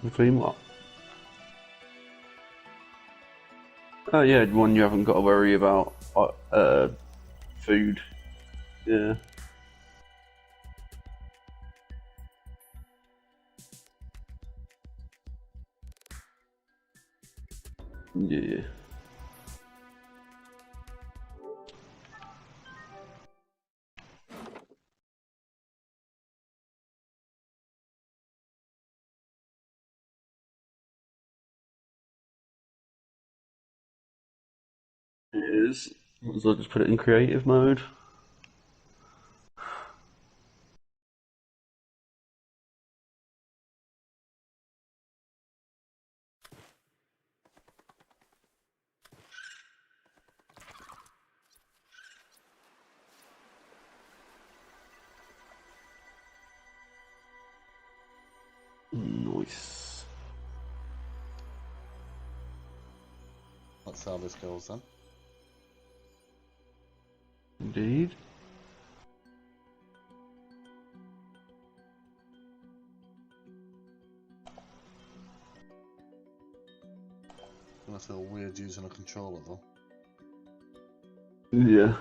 Between what? Oh yeah, one you haven't got to worry about food. Yeah. Yeah. It is. Might as well just put it in creative mode. Nice. Let's see how this goes then. Indeed. Gonna feel weird using a controller though. Yeah.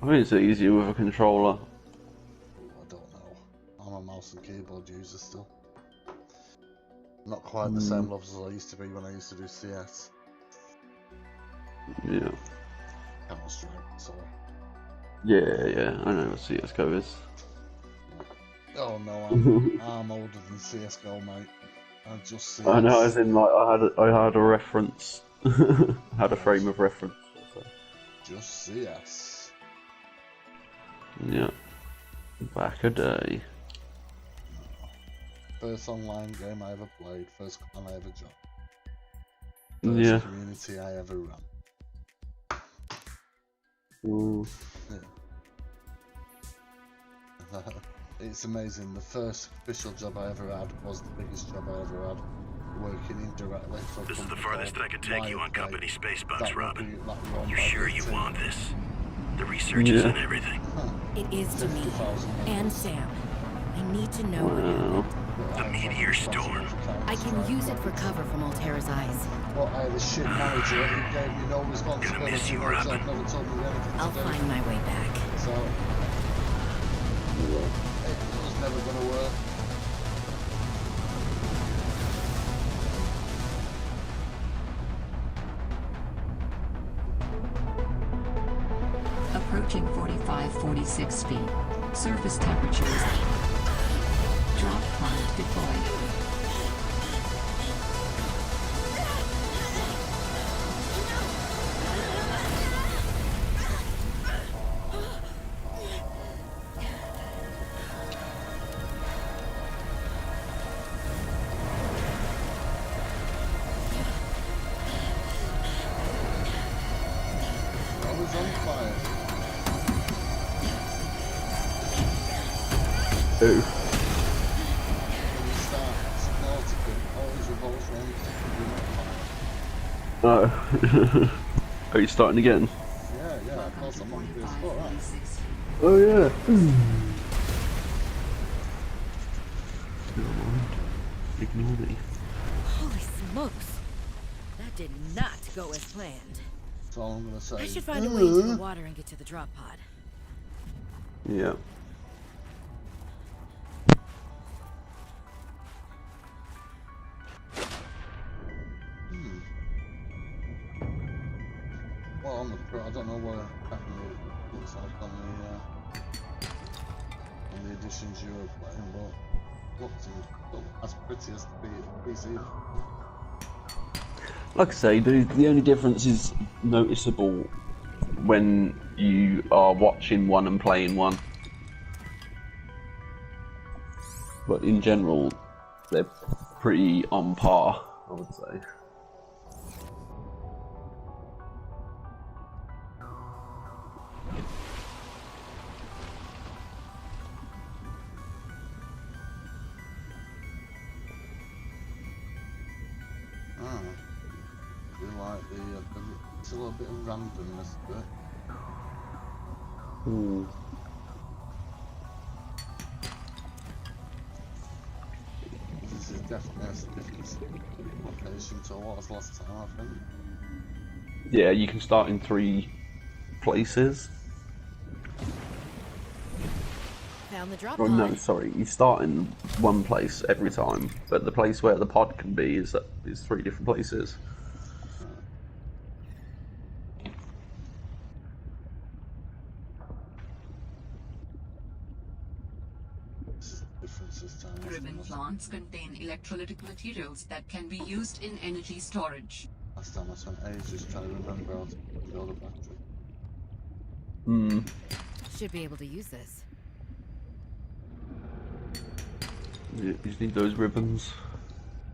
I think it's easier with a controller. Ooh, I don't know. I'm a mouse and keyboard user still. Not quite the same levels as I used to be when I used to do CS. Yeah. Counter-Strike, sorry. Yeah, I know what CSGO is. Oh no, I'm older than CSGO, mate. I just CS. I know, as in, like, I had a reference. Had a frame of reference. So. Just CS. Yeah. Back a day. First online game I ever played, first clan I ever joined. First community I ever ran. Ooh. Yeah. It's amazing. The first official job I ever had was the biggest job I ever had. Working indirectly for a This is the company farthest called I can take you on Riot company space That bucks, will Robin. be like your own You sure you team. want this? The research is in everything. It is to me 50,000 and members. Sam. I need to know what happened. The meteor storm. I can use it for cover from Altera's eyes. Well, I had a shit manager who gave me no responsibility. miss you, himself, Robin. never told me anything I'll to do. find my way back. So it was never gonna work. Approaching 45-46 feet. Surface temperature is 8. Drop pod deployed. I was on fire. Ooh. When you start Subnautica, it always revolves around doing fire. Oh. Are you starting again? Yeah, of course I'm on PS4, right? 45-46. Oh yeah. Never mind. Ignore me. Holy smokes! That did not go as planned. That's all I'm gonna say. I should find a way into the water and get to the drop pod. Yeah. Well, on the pro, I don't know what happened looks like on the editions you were playing, but looks as pretty as the PC. Like I say, the only difference is noticeable when you are watching one and playing one. But in general, they're pretty on par, I would say. Ah, I do like it's a little bit of randomness to it. definitely has a different location to what was last time, I think. Yeah, you can start in 3 places. Found the drop Oh no, pod. sorry. You start in one place every time, but the place where the pod can be is 3 different places. Difference this time. Ribbon plants contain electrolytic materials that can be used in energy storage. Last time I spent ages trying to remember how to build a battery. Hmm. Should be able to use this. You just need those ribbons.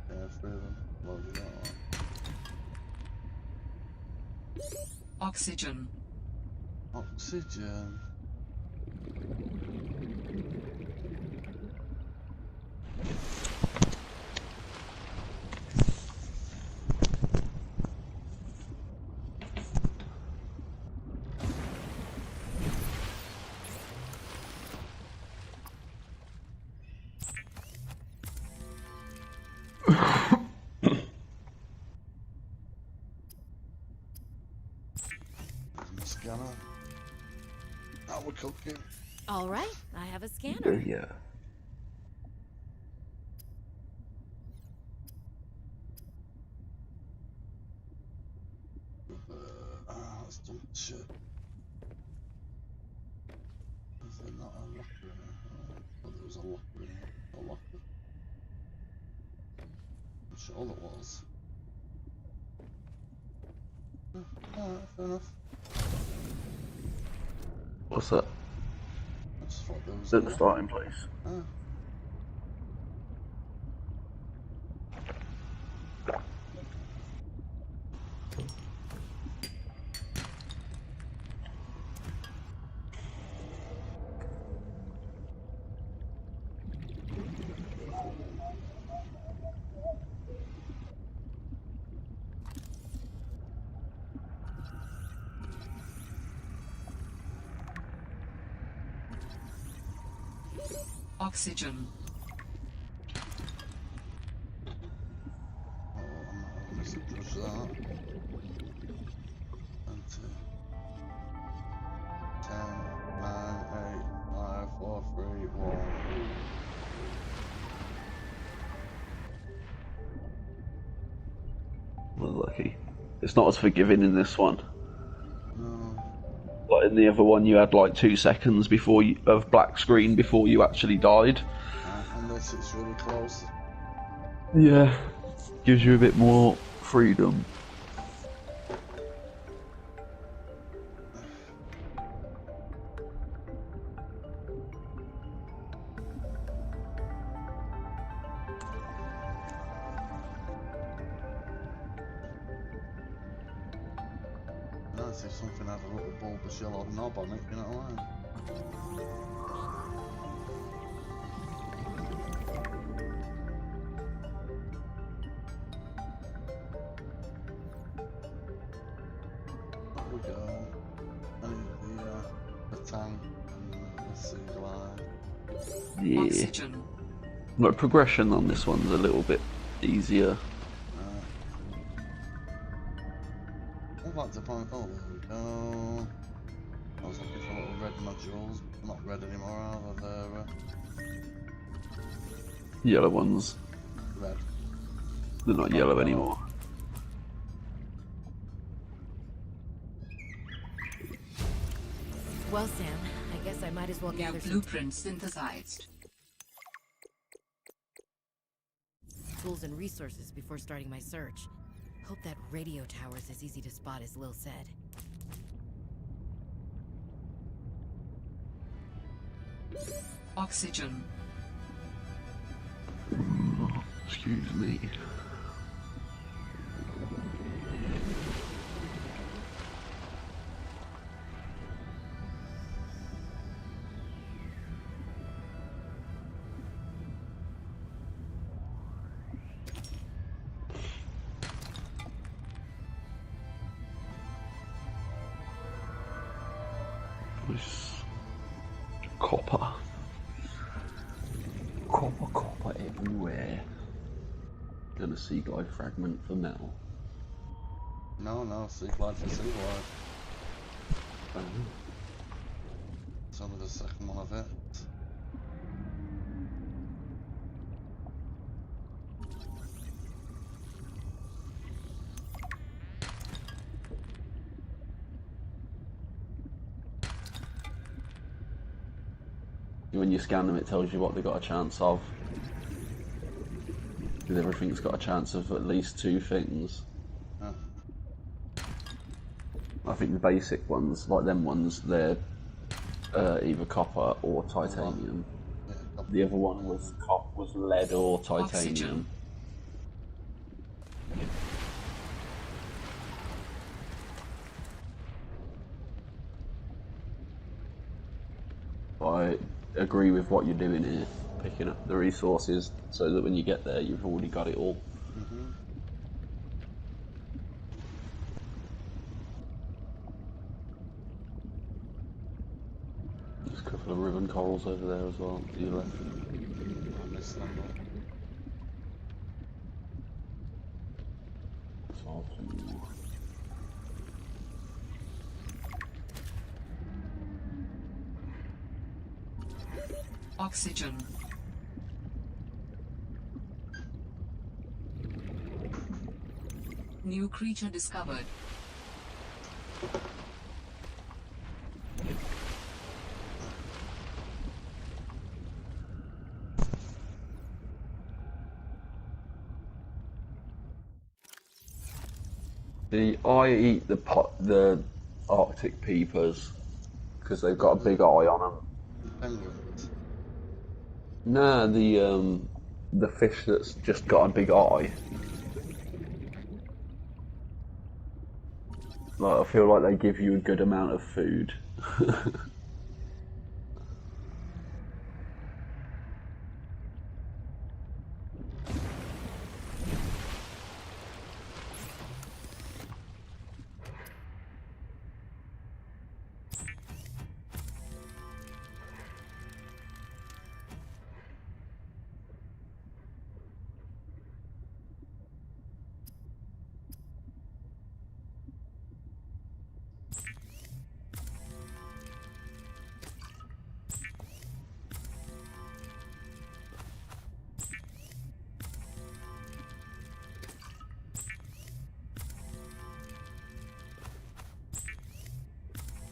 Yeah, 3 of them. Loaded that one. Oxygen. Oxygen. Scanner. Now we're cooking. All right, I have a scanner. Yeah. Let's dump shit. Is there not a locker in here? Oh, there was a locker in here. A locker. I'm sure there was. Alright, fair enough. What's that? I just thought there was At the starting place. Ah. Oxygen. Oh, I'm not having to push that. 20, 10, 9, 8, 5, 4, 3, 1. We're lucky. It's not as forgiving in this one. No. Like in the other one, you had like 2 seconds of black screen before you actually died. Unless it's really close. Yeah. Gives you a bit more freedom. Nice if something had a little bulbous yellow knob on it, you know what I mean? Up we go. I need the tank and the sea line. Yeah. Oxygen. Like progression on this one's a little bit easier. I'd like to point. Oh, there we go. I was looking for little red modules. They're not red anymore, are they? They're Yellow ones. red. They're not yellow anymore. Well, Sam, I guess I might as well New gather some blueprint synthesized. tools and resources before starting my search. Hope that radio tower's as easy to spot as Lil said. Oxygen. Excuse me. This copper. Copper everywhere. And a sea glide fragment for metal. No, sea glide for sea glide. It's only the second one of it. When you scan them, it tells you what they've got a chance of. Because everything's got a chance of at least 2 things. Oh. I think the basic ones, like them ones, they're either copper or titanium. Yeah, The other one was lead or titanium. Oxygen. I agree with what you're doing here, picking up the resources so that when you get there, you've already got it all. Mm-hmm. There's a couple of ribbon corals over there as well to your left. I missed them all. Oxygen. New creature discovered. I eat the Arctic peepers because they've got a big eye on them. Penguins. Nah, the fish that's just got a big eye. Like, I feel like they give you a good amount of food.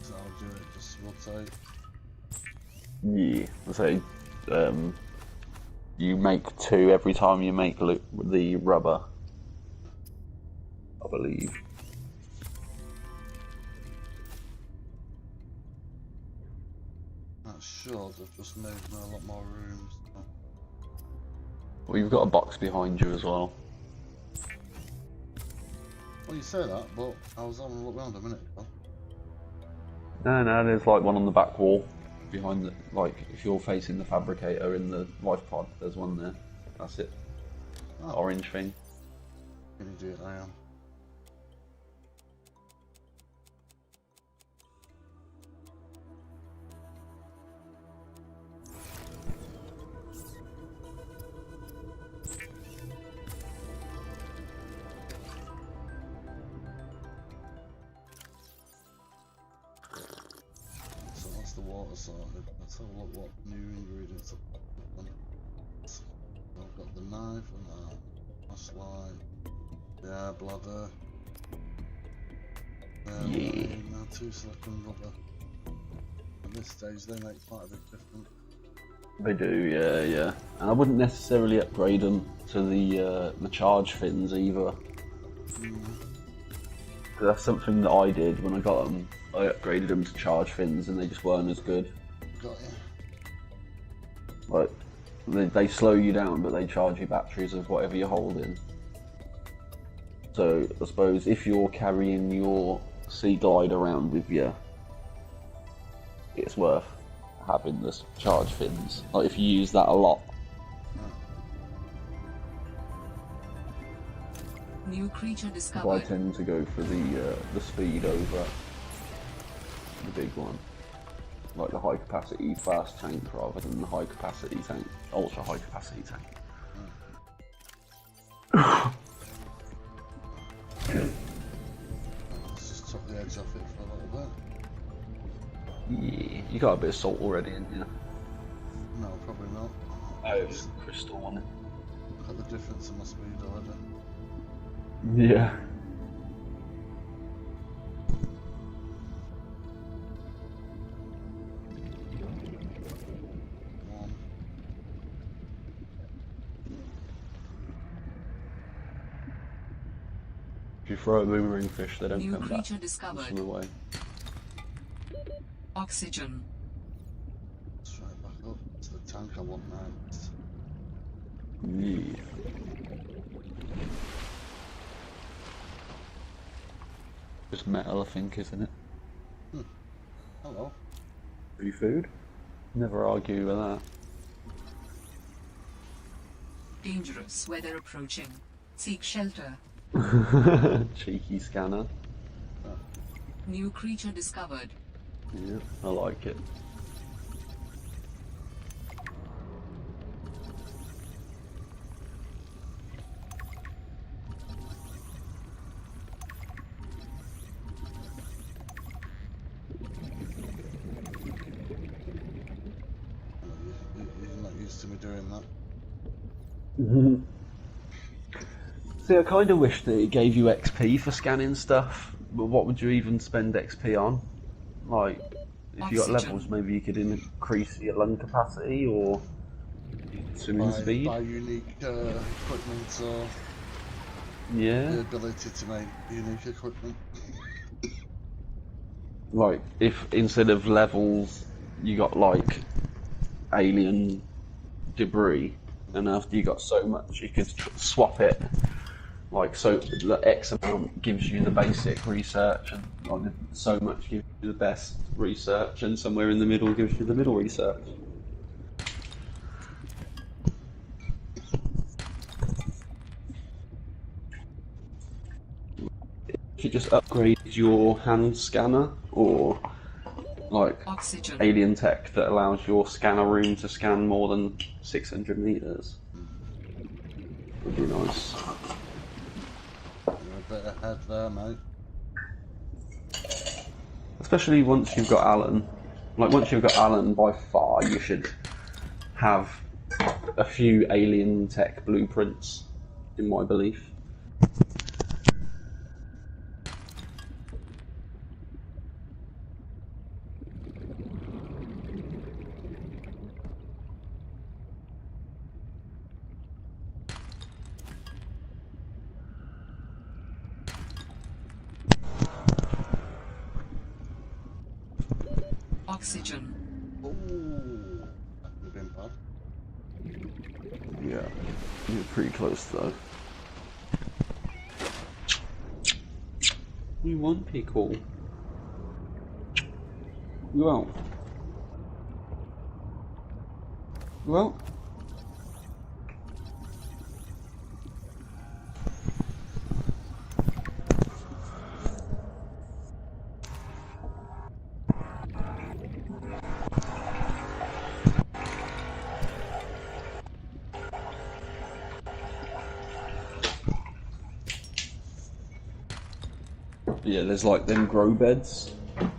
So I'll do it, just rotate. Yeah, so you make 2 every time you make the rubber, I believe. That should have just made me a lot more rooms. Well, you've got a box behind you as well. Well, you say that, but I was having a look around a minute ago. No, there's like one on the back wall behind the, like, if you're facing the fabricator in the life pod, there's one there. That's it. Oh. Orange thing. Can you do it? I am. So that's the water sorted. Let's have a look what new ingredients I've got. So I've got the knife and that. Flashlight. The air bladder. Yeah. Now 2 silicon rubber. At this stage they make quite a bit different. They do, yeah. And I wouldn't necessarily upgrade them to the charge fins either. That's something that I did when I got them. I upgraded them to charge fins and they just weren't as good. Got you. Like, they slow you down, but they charge you batteries of whatever you're holding. So I suppose if you're carrying your sea glide around with you, it's worth having the charge fins. Like, if you use that a lot. New creature I discovered. tend to go for the speed over the big one, like the high capacity fast tank rather than the high capacity tank, ultra high capacity tank. Let's just took the edge off it for a little bit. Yeah, you got a bit of salt already in here. No, probably not. Oh, it's crystal on it. Look at the difference in my speed already. Yeah. One. If you throw a boomerang fish, they don't New come back. creature discovered. Swim away. Oxygen. Let's try it back up to the tank I want next. Yeah. Just metal, I think, isn't it? Hello. Free food? Never argue with that. Dangerous weather approaching. Seek shelter. Cheeky scanner. New creature discovered. Yeah, I like it. He's not used to me doing that. See, I kind of wish that it gave you XP for scanning stuff, but what would you even spend XP on? Like, if you got Oxygen. levels, maybe you could increase your lung capacity or swimming speed. Buy unique equipment or Yeah. the ability to make unique equipment. Like, if instead of levels, you got like alien debris, and after you got so much, you could swap it. Like, so the X amount gives you the basic research, and like, so much gives you the best research, and somewhere in the middle gives you the middle research. You just upgrade your hand scanner, or like Oxygen. alien tech that allows your scanner room to scan more than 600 meters. Would be nice. You're a bit ahead there, mate. Especially once you've got Alan. Like, once you've got Alan, by far, you should have a few alien tech blueprints, in my belief. Oxygen. Ooh, that could have been bad. Yeah, you're pretty close though. You want pickle? You won't. You won't. Yeah, there's like them grow beds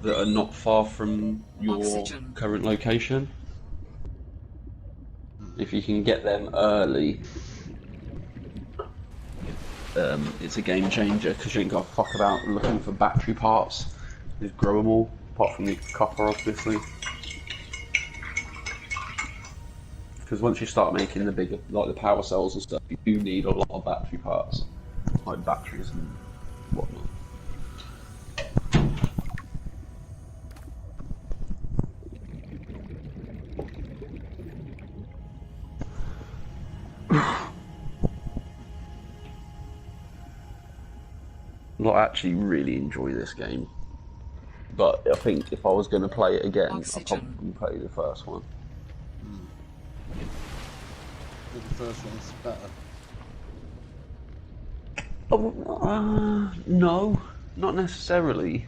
that are not far from your Oxygen. current location. If you can get them early, it's a game changer because you ain't got to fuck about looking for battery parts. Just grow them all, apart from the copper, obviously. Because once you start making the bigger, like the power cells and stuff, you do need a lot of battery parts, like batteries and whatnot. I actually really enjoy this game, but I think if I was going to play it again, I'd Oxygen. probably play the first one. I think the first one's better. No, not necessarily.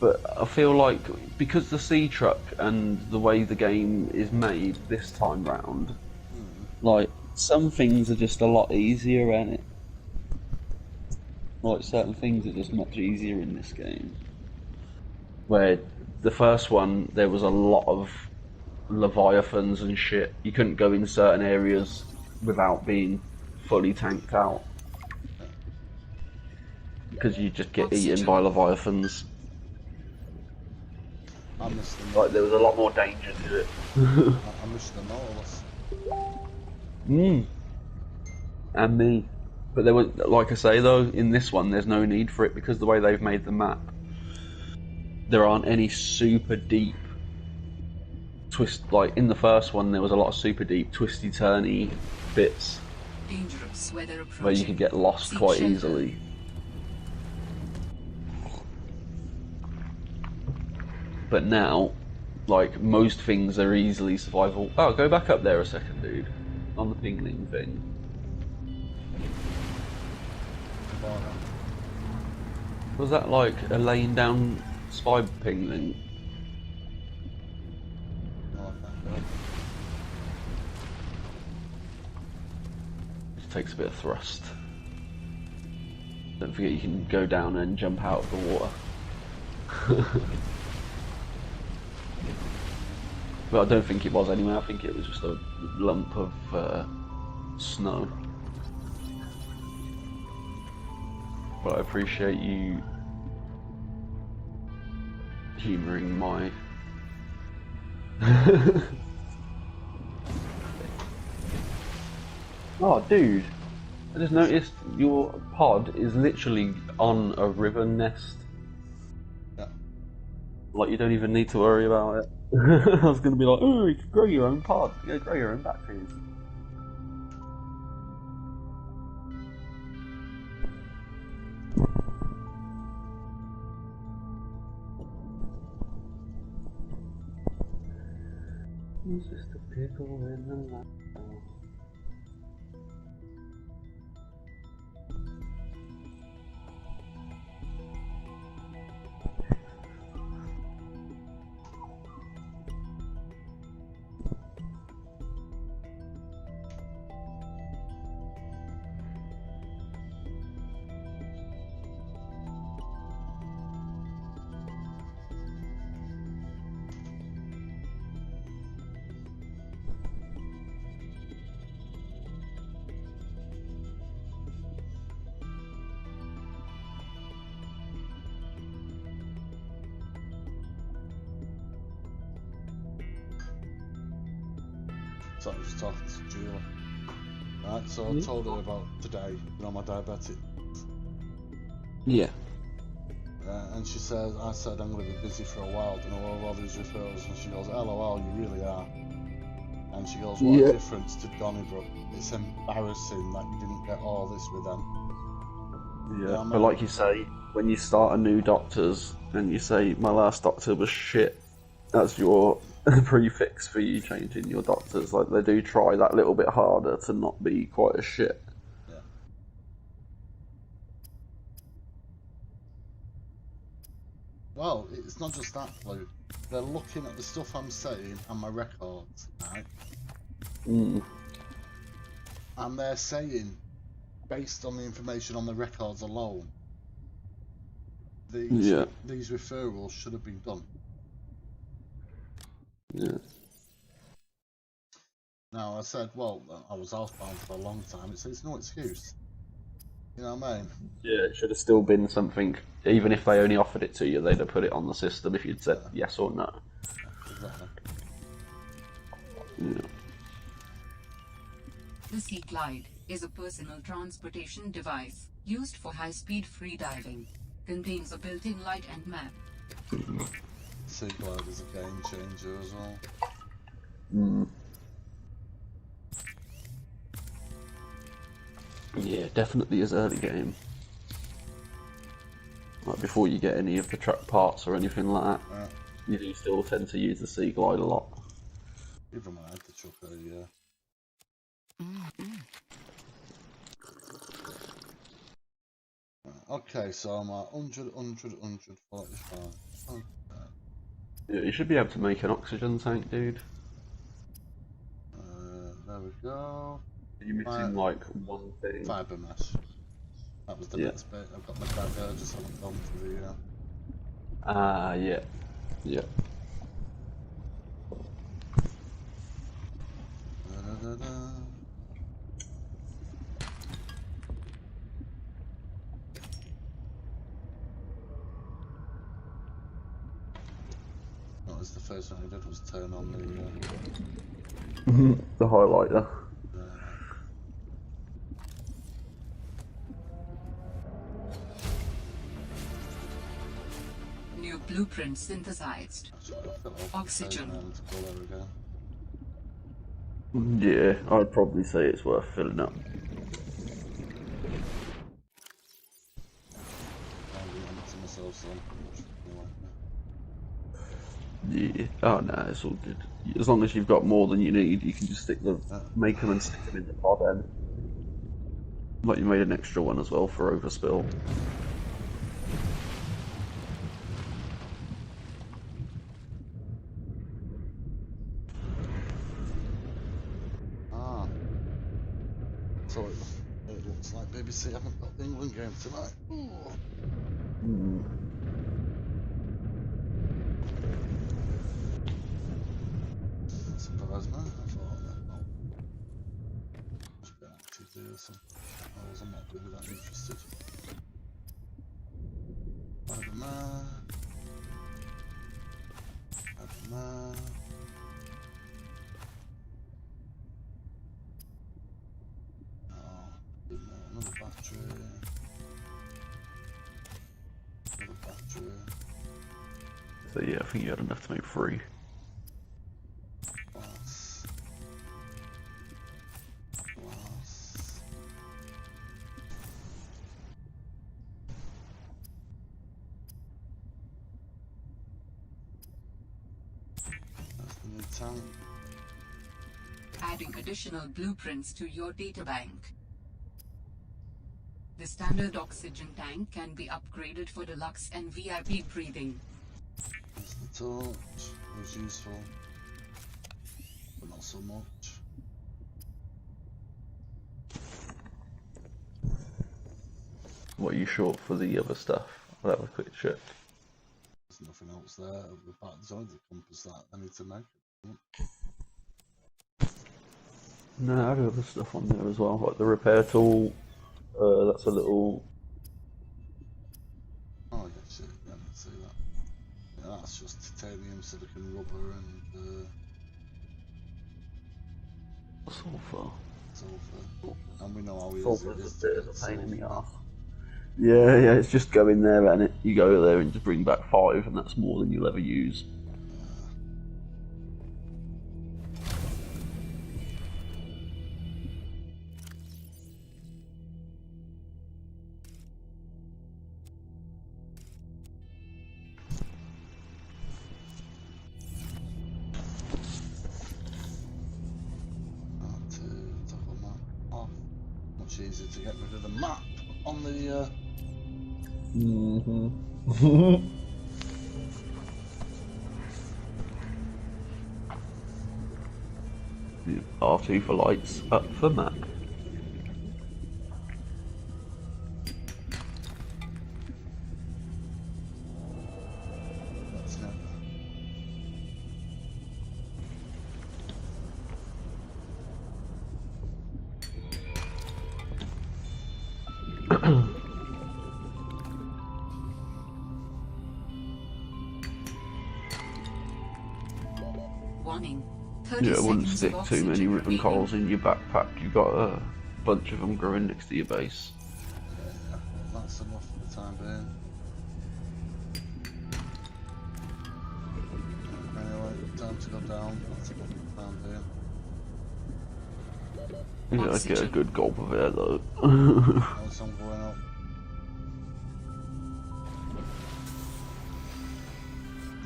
But I feel like because the sea truck and the way the game is made this time round, like some things are just a lot easier, ain't it? Like certain things are just much easier in this game. Where the first one there was a lot of leviathans and shit. You couldn't go in certain areas without being fully tanked out because you just get eaten by Oxygen. leviathans. I missed the Like there was a lot more danger to it. I missed the Nautilus. And me. But there was, like I say though, in this one there's no need for it because the way they've made the map, there aren't any super deep twist. Like in the first one, there was a lot of super deep, twisty, turny bits Dangerous weather approaching. where you could get lost Seek quite shelter. easily. But now, like most things are easily survivable. Oh, go back up there a second, dude. On the pingling thing. Was that like a laying down spy pingling? It takes a bit of thrust. Don't forget you can go down and jump out of the water. But I don't think it was anyway, I think it was just a lump of snow. But I appreciate you humouring my... Oh dude, I just noticed your pod is literally on a river nest. Yeah. Like you don't even need to worry about it. I was gonna be like, oh, you can grow your own pod. Yeah, grow your own batteries. It's just a pickle in the night. So I was talking to Julie. Right, so I told her about today, my diabetic. Yeah. And she said, I said I'm going to be busy for a while, don't know all these referrals. And she goes, LOL, you really are. And she goes, what a difference to Donnybrook. It's embarrassing that you didn't get all this with them. Yeah, but like you say, when you start a new doctor's and you say, my last doctor was shit, that's your prefix for you changing your doctors. Like, they do try that little bit harder to not be quite as shit. Yeah. Well, it's not just that, Blue. They're looking at the stuff I'm saying and my records, right? Mm. And they're saying, based on the information on the records alone, these referrals should have been done. Yeah. Now I said, well, I was housebound for a long time. It's no excuse. You know what I mean? Yeah, it should have still been something, even if they only offered it to you, they'd have put it on the system if you'd said yes or no. Exactly. Yeah. The Sea Glide is a personal transportation device used for high-speed freediving. Contains a built-in light and map. Sea Glide is a game changer as well. Mm. Yeah, definitely is early game. Like before you get any of the truck parts or anything like that, you do still tend to use the Sea Glide a lot. Even when I had the truck earlier, yeah. Okay, so I'm at 145. Okay. Yeah, you should be able to make an oxygen tank, dude. There we go. You're missing like one thing. Fibre mesh. That was the Yeah. next bit. I've got my divergence haven't gone for the. Ah, yeah. Yeah. Da-da-da-da. That was the first thing I did was turn on The highlighter. the New blueprint synthesized. Oxygen. And go there again. Yeah, I'd probably say it's worth filling up. I'll be empty myself, so anyway. Yeah. Oh no, it's all good. As long as you've got more than you need, you can just make them and stick them in the pod end. Like you made an extra one as well for overspill. Ah. So it looks like BBC haven't got the England game tonight. Ooh. Surprised me. I thought that must be active there or something. I'm not really that interested. Spider-Man. Spider-Man. Oh, another battery. Another battery. So yeah, I think you had enough to make 3. Glass. Glass. That's the new tank. Adding additional blueprints to your databank. The standard oxygen tank can be upgraded for deluxe and VIP breathing. There's the torch. It was useful, but not so much. What are you short for the other stuff? I'll have a quick check. There's nothing else there. There's only the compass that I need to make. No, I have other stuff on there as well, like the repair tool. That's a little. Oh, yeah, shit. Yeah, I didn't see that. Yeah, that's just titanium, silicon, rubber, and Sulfur. sulfur. And we know how easy it Sulfur's is a to bit of get a pain in the sulfur. ass. Yeah, yeah, it's just go in there and you go there and just bring back 5, and that's more than you'll ever use. To tackle map off. Much easier to get rid of the map on the. R2 for lights, up for map. That's it. Warning. 30 Yeah, I wouldn't seconds stick of too many oxygen ribbon remaining. corals in your backpack. You've got a bunch of them growing next to your base. Yeah, that's enough for the time being. Anyway, time to go down. That's enough for the time being. Yeah, I get a good gulp of air though. Now some going up.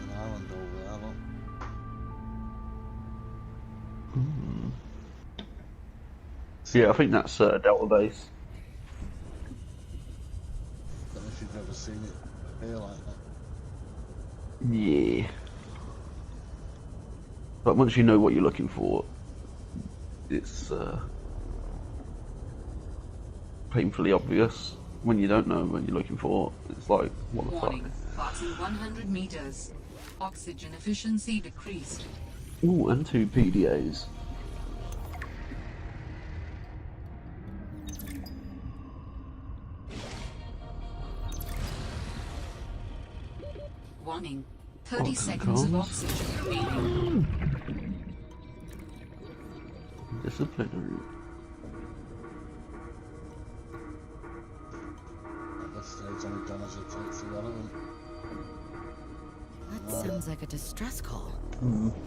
An island over there, look. Yeah, I think that's Delta Base. Don't know if you've ever seen it here like that. Yeah. But once you know what you're looking for, it's painfully obvious when you don't know what you're looking for. It's like, what the fuck? Warning. Passing 100 meters. Oxygen efficiency decreased. Ooh, and 2 PDAs. Warning. 30 Oxygen seconds of cons. oxygen remaining. Disciplinary. At this stage, any damage it takes irrelevant. That sounds like a distress call.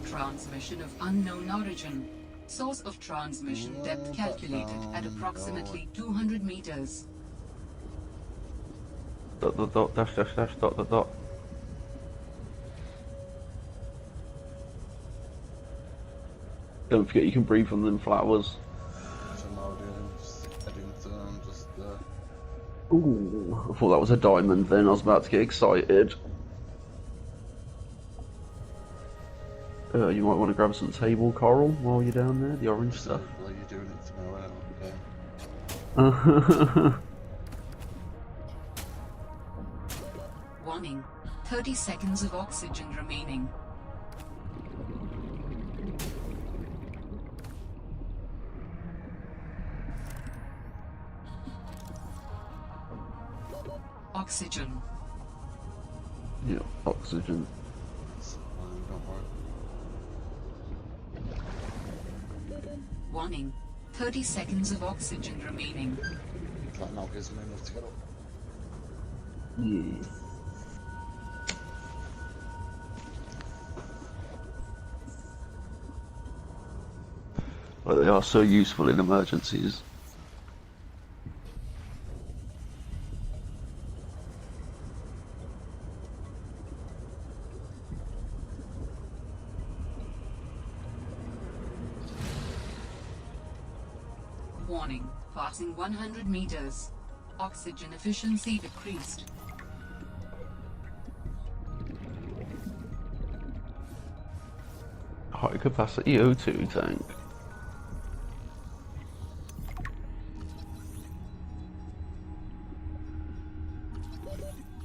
Transmission of unknown origin. Source of transmission depth calculated at approximately 200 meters. Dot dot dot dash dash dash dot dot dot. Don't forget you can breathe from them flowers. Which I'm now doing, just heading to them, just Ooh, I thought that was a diamond then, I was about to get excited. You might want to grab some table coral while you're down there, the orange stuff. well, you're doing it to me, okay? Warning. 30 seconds of oxygen remaining. Oxygen. Yeah, oxygen. It's fine, don't worry. Warning. 30 seconds of oxygen remaining. That now gives me enough to get up. Yeah. But they are so useful in emergencies. Warning. Passing 100 meters. Oxygen efficiency decreased. High capacity O2 tank.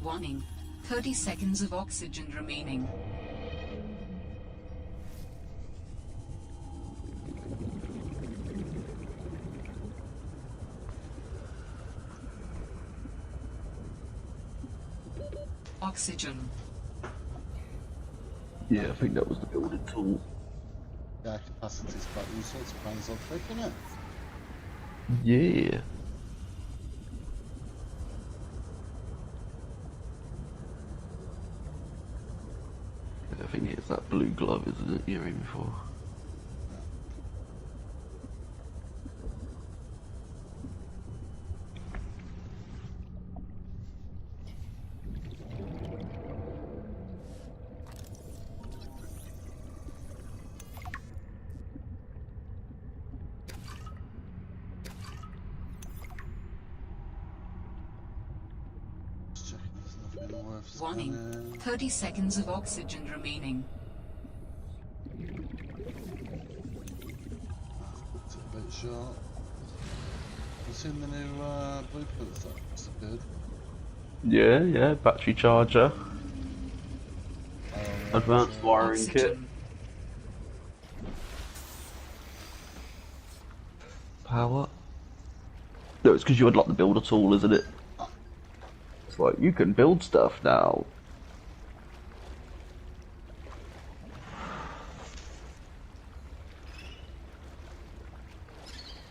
Warning. 30 seconds of oxygen remaining. Oxygen. Yeah, I think that was the building tool. Yeah, capacity's quite useful, it depends on picking it. Yeah. I think it's that blue glove, isn't it, you're aiming for? Just checking there's nothing worth Warning. scanning. 30 seconds of oxygen remaining. It's a bit short. Have you seen the new blueprints that disappeared? Yeah, yeah, battery charger, Oh, advanced wiring kit, Oxygen. power. No, it's because you unlock the builder tool, isn't it? It's like, you can build stuff now.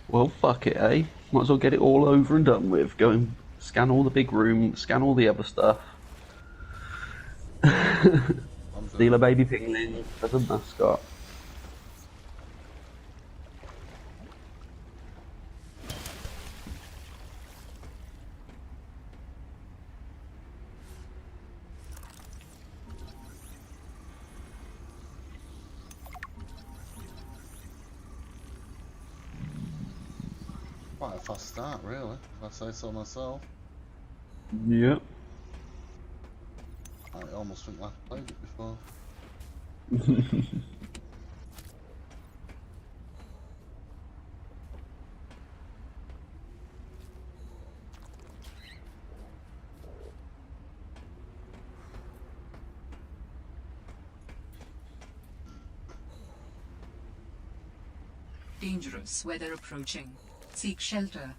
Well, fuck it, eh? Might as well get it all over and done with. Go and scan all the big rooms, scan all the other stuff. Steal a baby pigling as a mascot. Quite a fast start, really, if I say so myself. Yep. I almost think I've played it before. dangerous weather approaching. Seek shelter.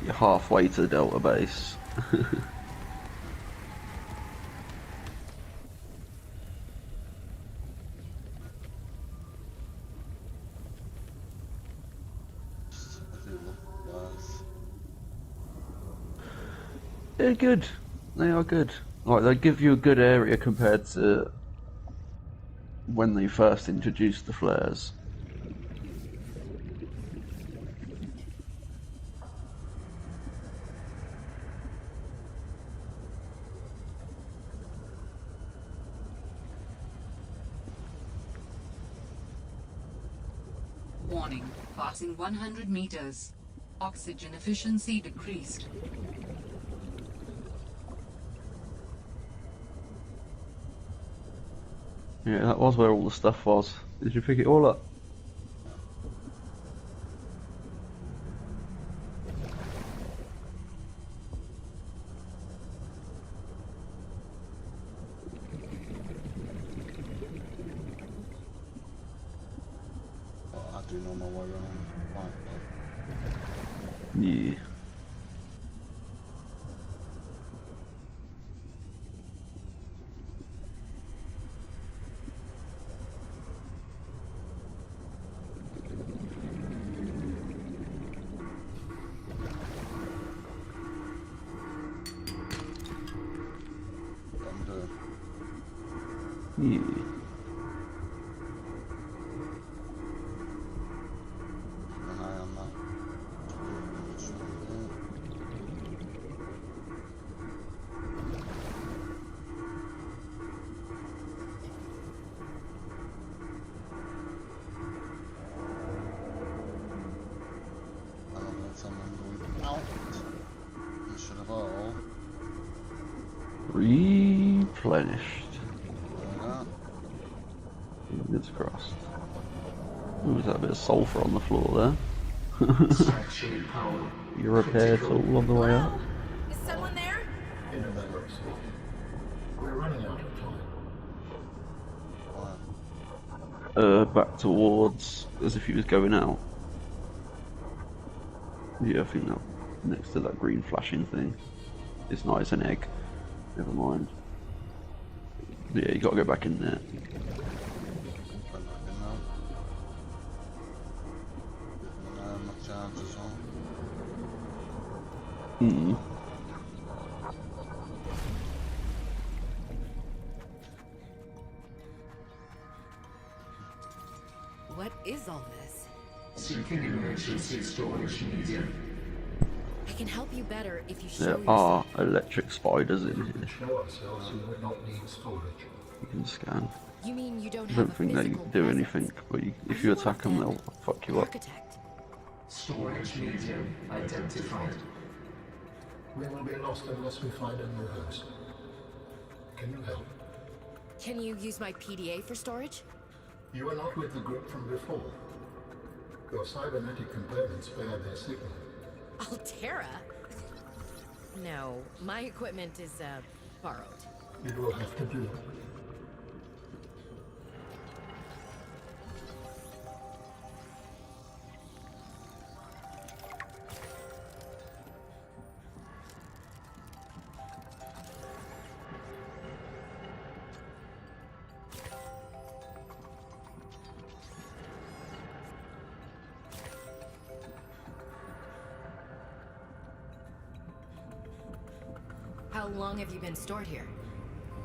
You're halfway to the Delta base. I do love flares. They're good. They are good. Like, they give you a good area compared to when they first introduced the flares. Warning. Passing 100 meters. Oxygen efficiency decreased. Yeah, that was where all the stuff was. Did you pick it all up? But I do know my way around quite well. Yeah. What I'm doing. Yeah. Keep an eye on that. And I'm going to tell them I'm going out. We should have all. Replenished. There we are. Fingers crossed. Ooh, was that a bit of sulphur on the floor there? Sanctuary power. Your repair tool on the way up. Is someone there? In emergency. We're running out of time. Right. Back towards, as if he was going out. Yeah, I think that next to that green flashing thing. It's not, it's an egg. Never mind. Yeah, you gotta go back in there. Put that in now. And my charger's on. Mm. What is all this? Seeking emergency storage medium. I can help you better if you show There yourself. are electric spiders in here. Show ourselves who would not need storage. You can scan. You mean you don't I have don't a think they physical do presence? anything, but if Are you one attack of them, they'll fuck you up. Architect. Storage medium identified. We will be lost unless we find a new host. Can you help? Can you use my PDA for storage? You are not with the group from before. Your cybernetic components bear their signal. Altera? No, my equipment is, borrowed. It will have to do. How long have you been stored here?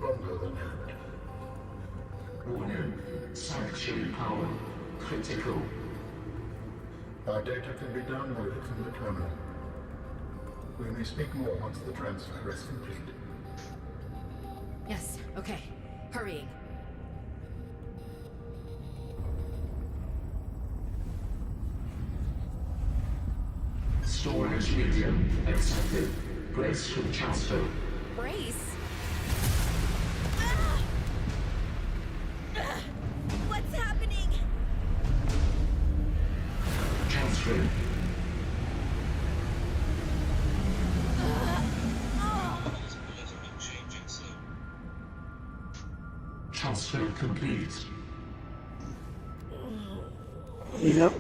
Longer than that. Warning. Sanctuary power. Critical. Our data can be downloaded from the terminal. We may speak more once the transfer is complete. Yes, okay. Hurrying. Storage medium accepted. Brace for transfer. Brace? What's happening? transfer complete. Yep.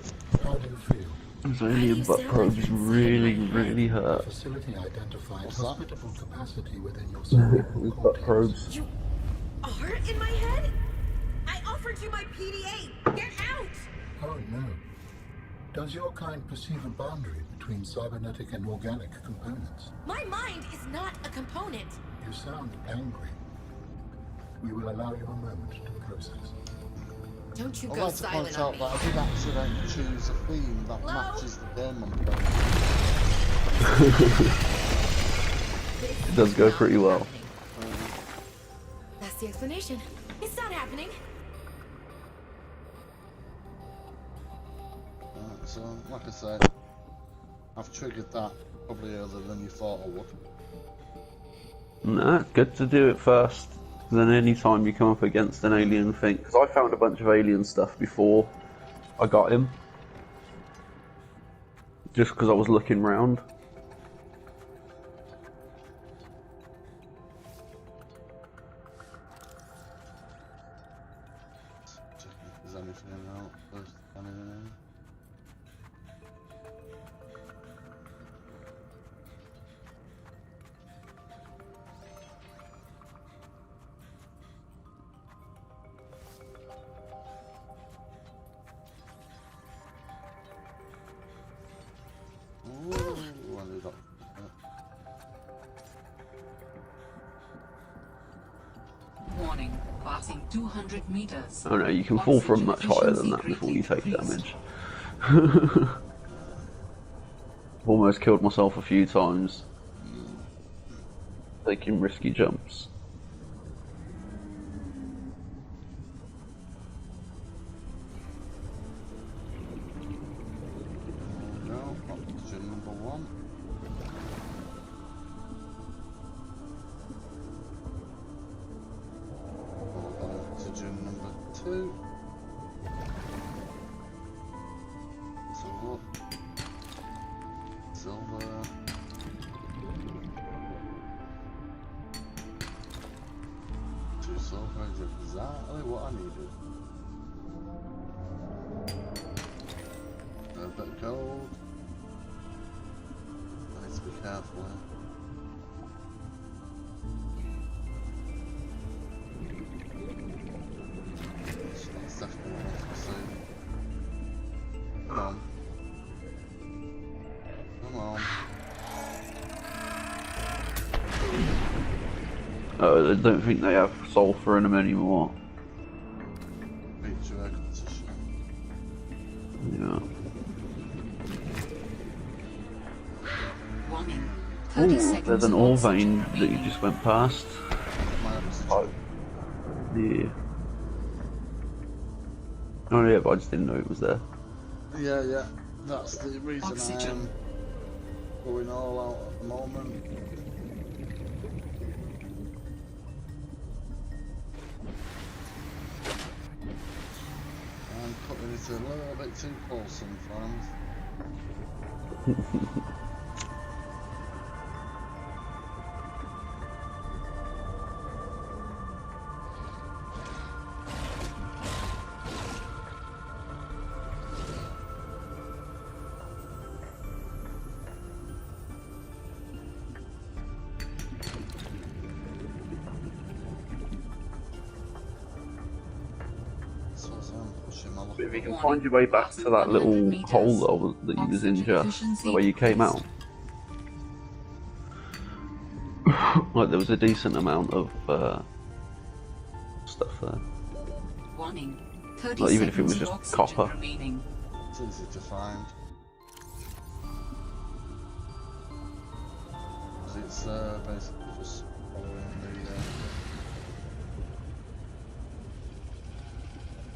How do you feel? Those alien butt probes really, really The hurt. facility identified What's that? hospitable capacity within your cerebral Those butt cortex. probes. You are in my head? I offered you my PDA! Get out! Oh no. Does your kind perceive a boundary between cybernetic and organic components? My mind is not a component. You sound angry. We will allow you a moment to process. Don't you I'd go like to silent point on out me. that I did actually choose a theme that Hello? matches the game I'm playing. This It does is go not pretty well. happening. That's the explanation. It's not happening. So, like I said, I've triggered that probably earlier than you thought I would. Nah, it's good to do it first. Then any time you come up against an alien thing, because I found a bunch of alien stuff before I got him, just because I was looking round. Checking if there's anything else. There's anything. Ooh, I need that. Warning, passing 200 meters. I don't know, you can fall from much higher than that before you take damage. I've almost killed myself a few times taking risky jumps. No, oxygen number one. Oxygen number two. So look. Silver. Two silver is exactly what I needed. A bit of gold. I need to be careful here. That's definitely what I want to see. Come on. Come on. I don't think they have sulfur in them anymore. Feature acquisition. Yeah. Warning, 30 Ooh, seconds there's an of ore oxygen vein that you remaining. just went past. My oxygen. Oh. Yeah. Oh yeah, but I just didn't know it was there. Yeah, yeah. That's the reason Oxygen. I'm going all out at the moment. I'm cutting it a little bit too close sometimes. So I'm pushing my luck. But if you can find your way back to that little hole that you was in just, the way you came out. Like there was a decent amount of stuff there. Warning, 30 Like, even if it was seconds just of oxygen copper. remaining. It's easy to find. 'Cause it's basically just following the,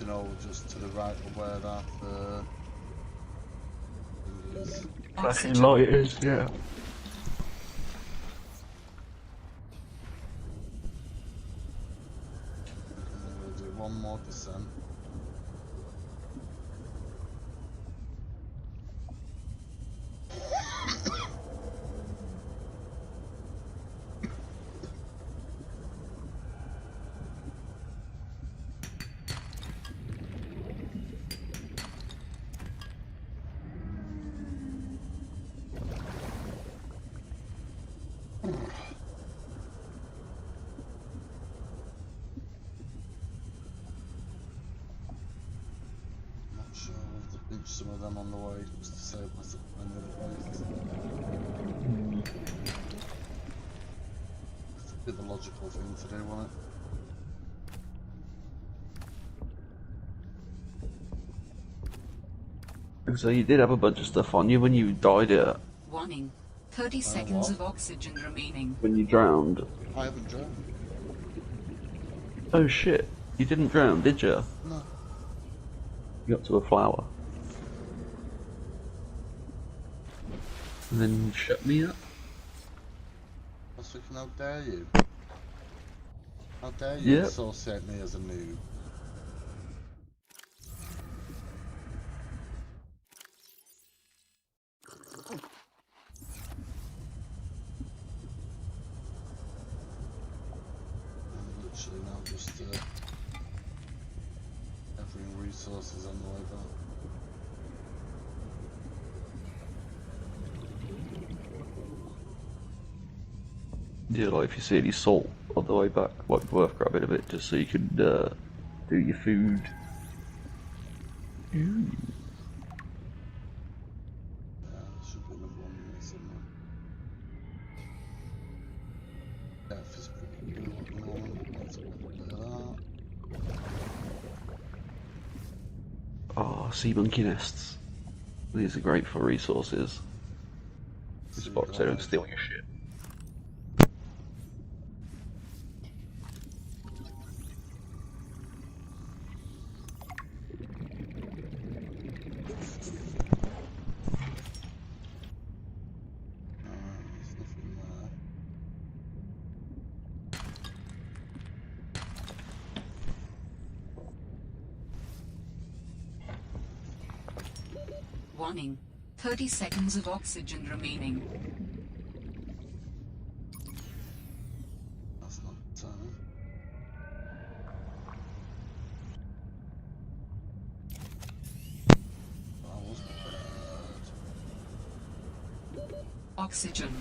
you know, just to the right of where that thing is. Flashing light is, yeah. We'll do one more descent. some of them on the way just to save myself in the other places. It'd be the logical thing to do, wouldn't it? So you did have a bunch of stuff on you when you died here. Warning. 30 seconds of oxygen remaining. When you drowned. I haven't drowned. Oh shit. You didn't drown, did you? No. You got to a flower. And then you shut me up. I was thinking, how dare you? How dare you Yep. associate me as a noob? I'm literally now just gathering resources on the way back. Yeah, like if you see any salt on the way back, might be worth grabbing a bit just so you can do your food. Ooh. Yeah, there should be another one in there somewhere. Depth is pretty cool at the moment. Let's grab a bit of that. Oh, sea monkey nests. These are great for resources. Just box there and steal your shit. There's nothing there. Warning. 30 seconds of oxygen remaining. That's not turning. That was bad. Oxygen.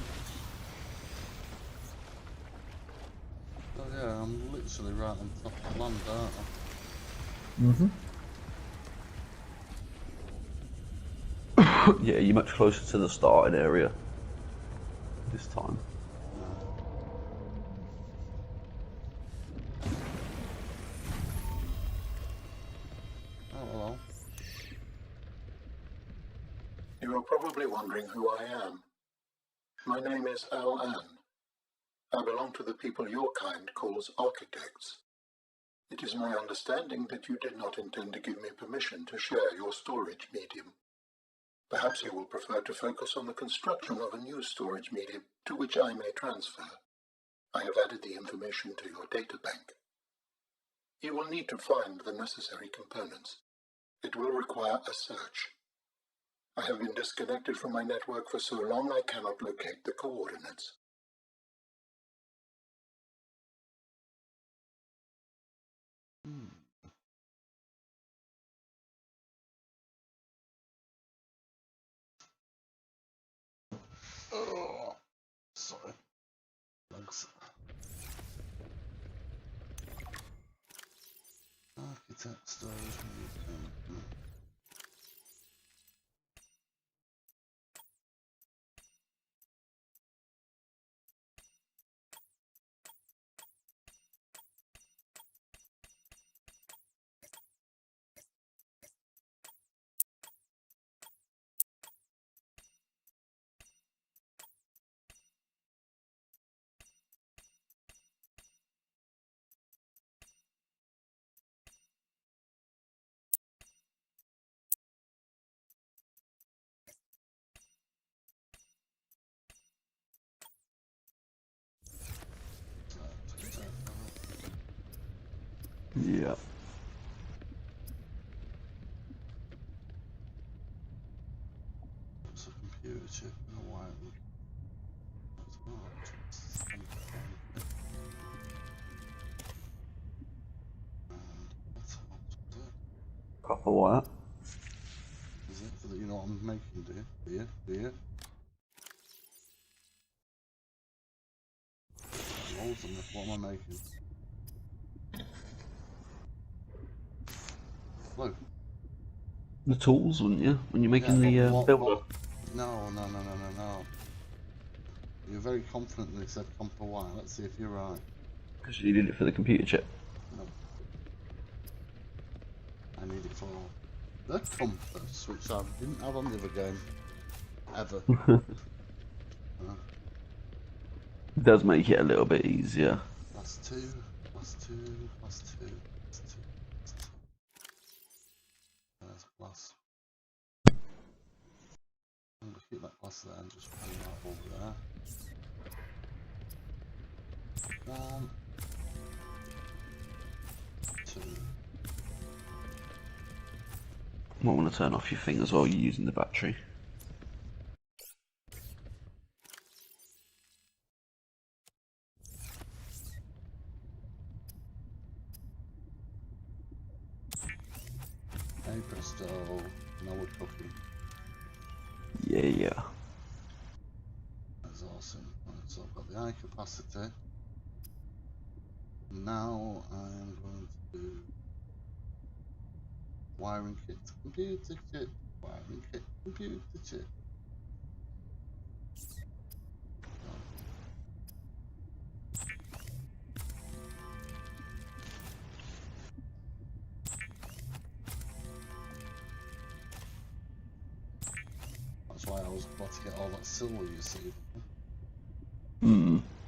Oh yeah, I'm literally right on top of land, aren't Mm-hmm. Yeah, you're much closer to the starting area this time. Oh hello. You are probably wondering who I am. My name is Al-An. I belong to the people your kind calls architects. It is my understanding that you did not intend to give me permission to share your storage medium. Perhaps you will prefer to focus on the construction of a new storage medium to which I may transfer. I have added the information to your data bank. You will need to find the necessary components. It will require a search. I have been disconnected from my network for so long I cannot locate the coordinates. Oh, sorry. Thanks. Architect storage medium. Yeah. It's a computer chip and a wire. That's what. And that's how to do it. Copper wire. Is it? So that you know what I'm making, do you? Do you? Loads of them. What am I making? Blue. the tools, wouldn't you? When you're making but the what, builder. No. You're very confident that it said copper wire. Let's see if you're right. Because you did it for the computer chip. No. I need it for the compass, which I didn't have on the other game. Ever. It does make it a little bit easier. Plus two, plus two, plus two, plus two, plus two. There's plus. I'm going to keep that plus there and just put that over there. 1, 2. You might want to turn off your thing as well, you're using the battery. Hey presto, now we're cooking. Yeah. That's awesome. Right, so I've got the eye capacity. Now I'm going to do wiring kit, computer chip, wiring kit, computer chip. That's why I was glad to get all that silver, you see.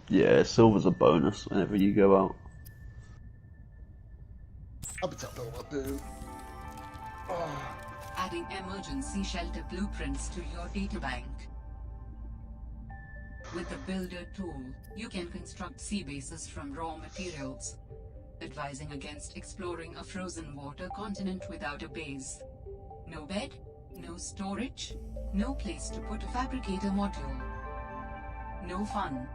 Yeah, silver's a bonus whenever you go out. Habitat builder, boom. Oh. Adding emergency shelter blueprints to your databank. With the Builder tool, you can construct sea bases from raw materials, advising against exploring a frozen water continent without a base. No bed, no storage, no place to put a fabricator module. No fun.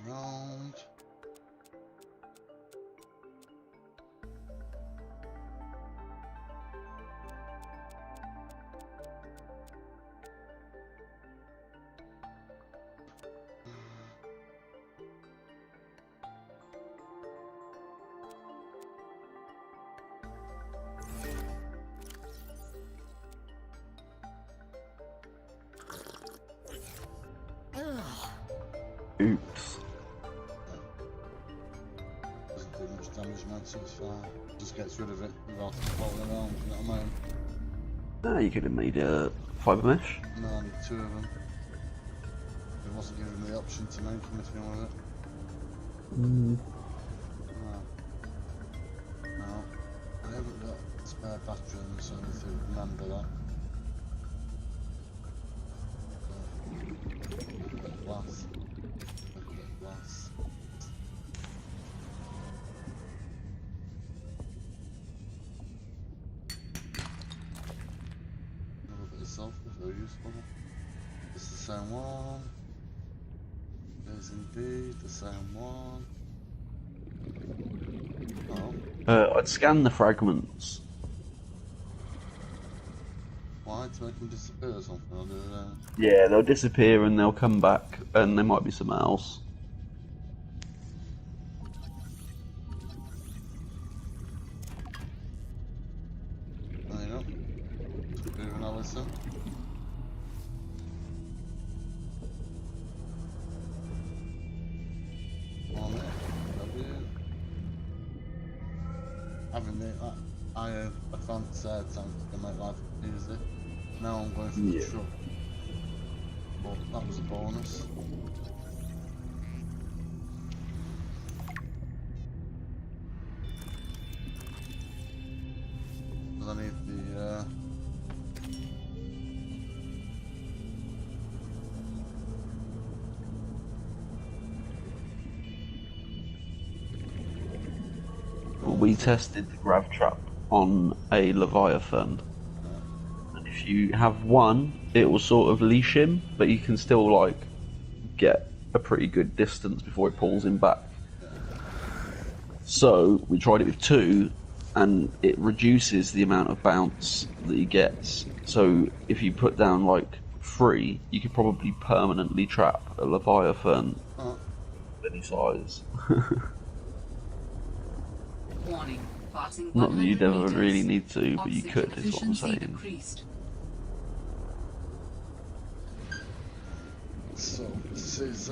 Around. Oops. Doesn't do much damage now, so it's fine. Just gets rid of it without it falling around, you know what I mean? Ah, you could have made a fibre mesh. No, I need 2 of them. It wasn't giving me the option to make anything with it. No. No. I haven't got spare batteries, so I need to remember that. Glass. Glass. A little bit of sulfur, very useful. It's the same one. It is indeed the same one. Oh. I'd scan the fragments. Why? To make them disappear or something? Or do Yeah, they'll disappear and they'll come back, and there might be something else. There you go. Just a bit of analysis. On it. W. Having the iron advanced tank to make life easy. Now I'm going for the truck. But that was a bonus. Because I need the We tested the grav trap on a Leviathan. And if you have one, it will sort of leash him, but you can still, like, get a pretty good distance before it pulls him back. So, we tried it with 2, and it reduces the amount of bounce that he gets. So, if you put down, like, 3, you could probably permanently trap a Leviathan. any size. Warning. Passing Not that you'd 100 ever meters. really need to, but you Oxygen could, is what I'm efficiency saying. decreased. So this is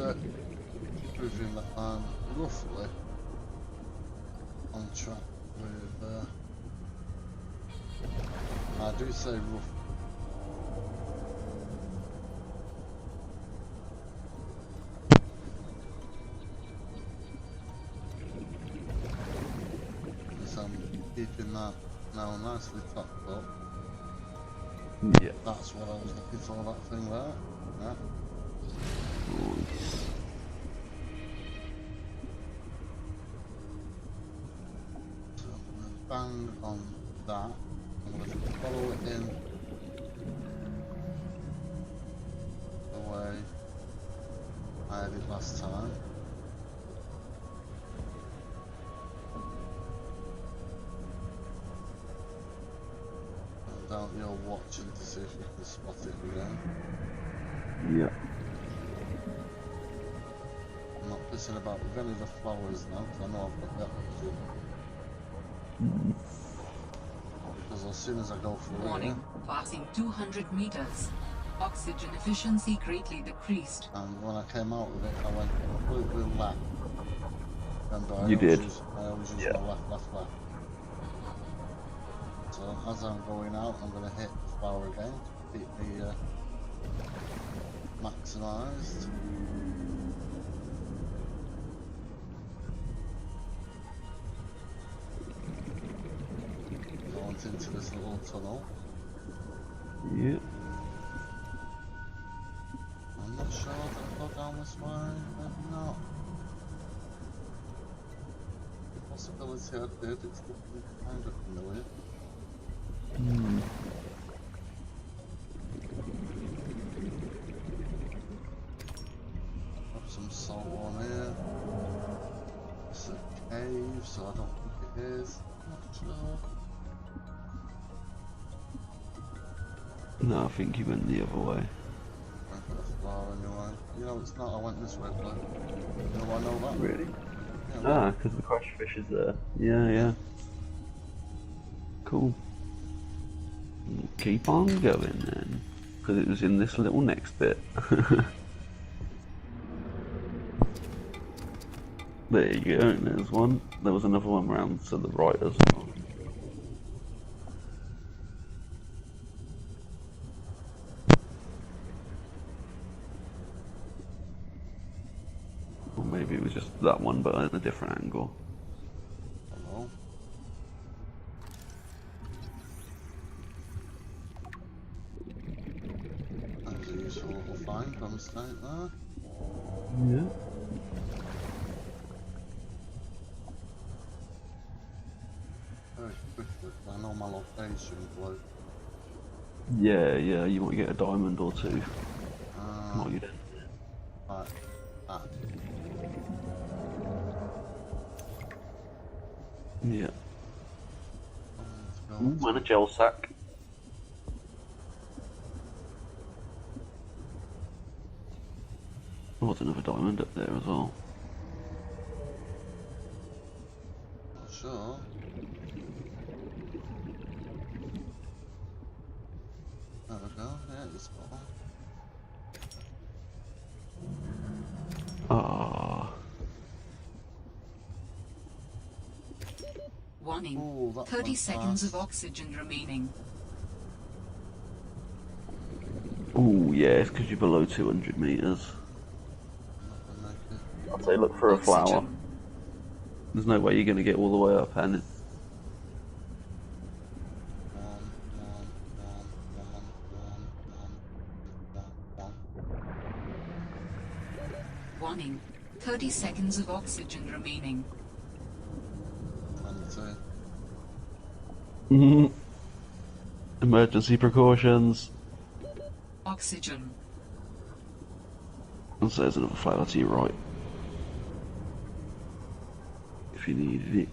proving that I'm roughly on track with. I do say rough. Because I'm keeping that now nicely topped up. Yeah. That's what I was looking for, that thing there. Yeah. Nice. So I'm going to bang on that. I'm going to follow it in the way I had it last time. And out you're watching to see if you can spot it again. Yeah. I'm not pissing about with any of the flowers now, because I know I've got the oxygen. Because as soon as I go through Warning. here, Passing 200 meters. Oxygen efficiency greatly decreased. and when I came out of it, I went completely left. Remember, I You did. always use Yeah. my left. So as I'm going out, I'm going to hit the flower again to keep me maximised. Going into this little tunnel. Yeah. I'm not sure that I'll go down this way, maybe not. Possibility I did, it's looking kind of familiar. Got some salt on here. It's a cave, so I don't think it is. Not sure. No, I think you went the other way. I got a flower anyway. You know it's not, I went this way, but you know I know that? Really? Yeah, Ah, because the crash fish is there. Yeah, yeah. Cool. Keep on going then, because it was in this little next bit. There you go, there's one. There was another one round to the right as well. Or maybe it was just that one, but at a different angle. Hello. That was a useful little find by mistake there. Yeah. Very quickly, I know my location, bloke. Yeah, yeah, you might get a diamond or two. No, you don't. Right. Ah. Yeah. Let's go Ooh, and a gel sack. Oh, there's another diamond up there as well. Not sure. There we go, yeah, it's spot on. Ah. Warning. Ooh, that 30 went seconds of fast. oxygen remaining. Oh, yeah, it's because you're below 200 meters. I'm not gonna make it. I'd say look for a flower. Oxygen. There's no way you're going to get all the way up, and Warning. 30 seconds of oxygen remaining. 22. Emergency precautions. Oxygen. And so there's another flower to your right. If you needed it.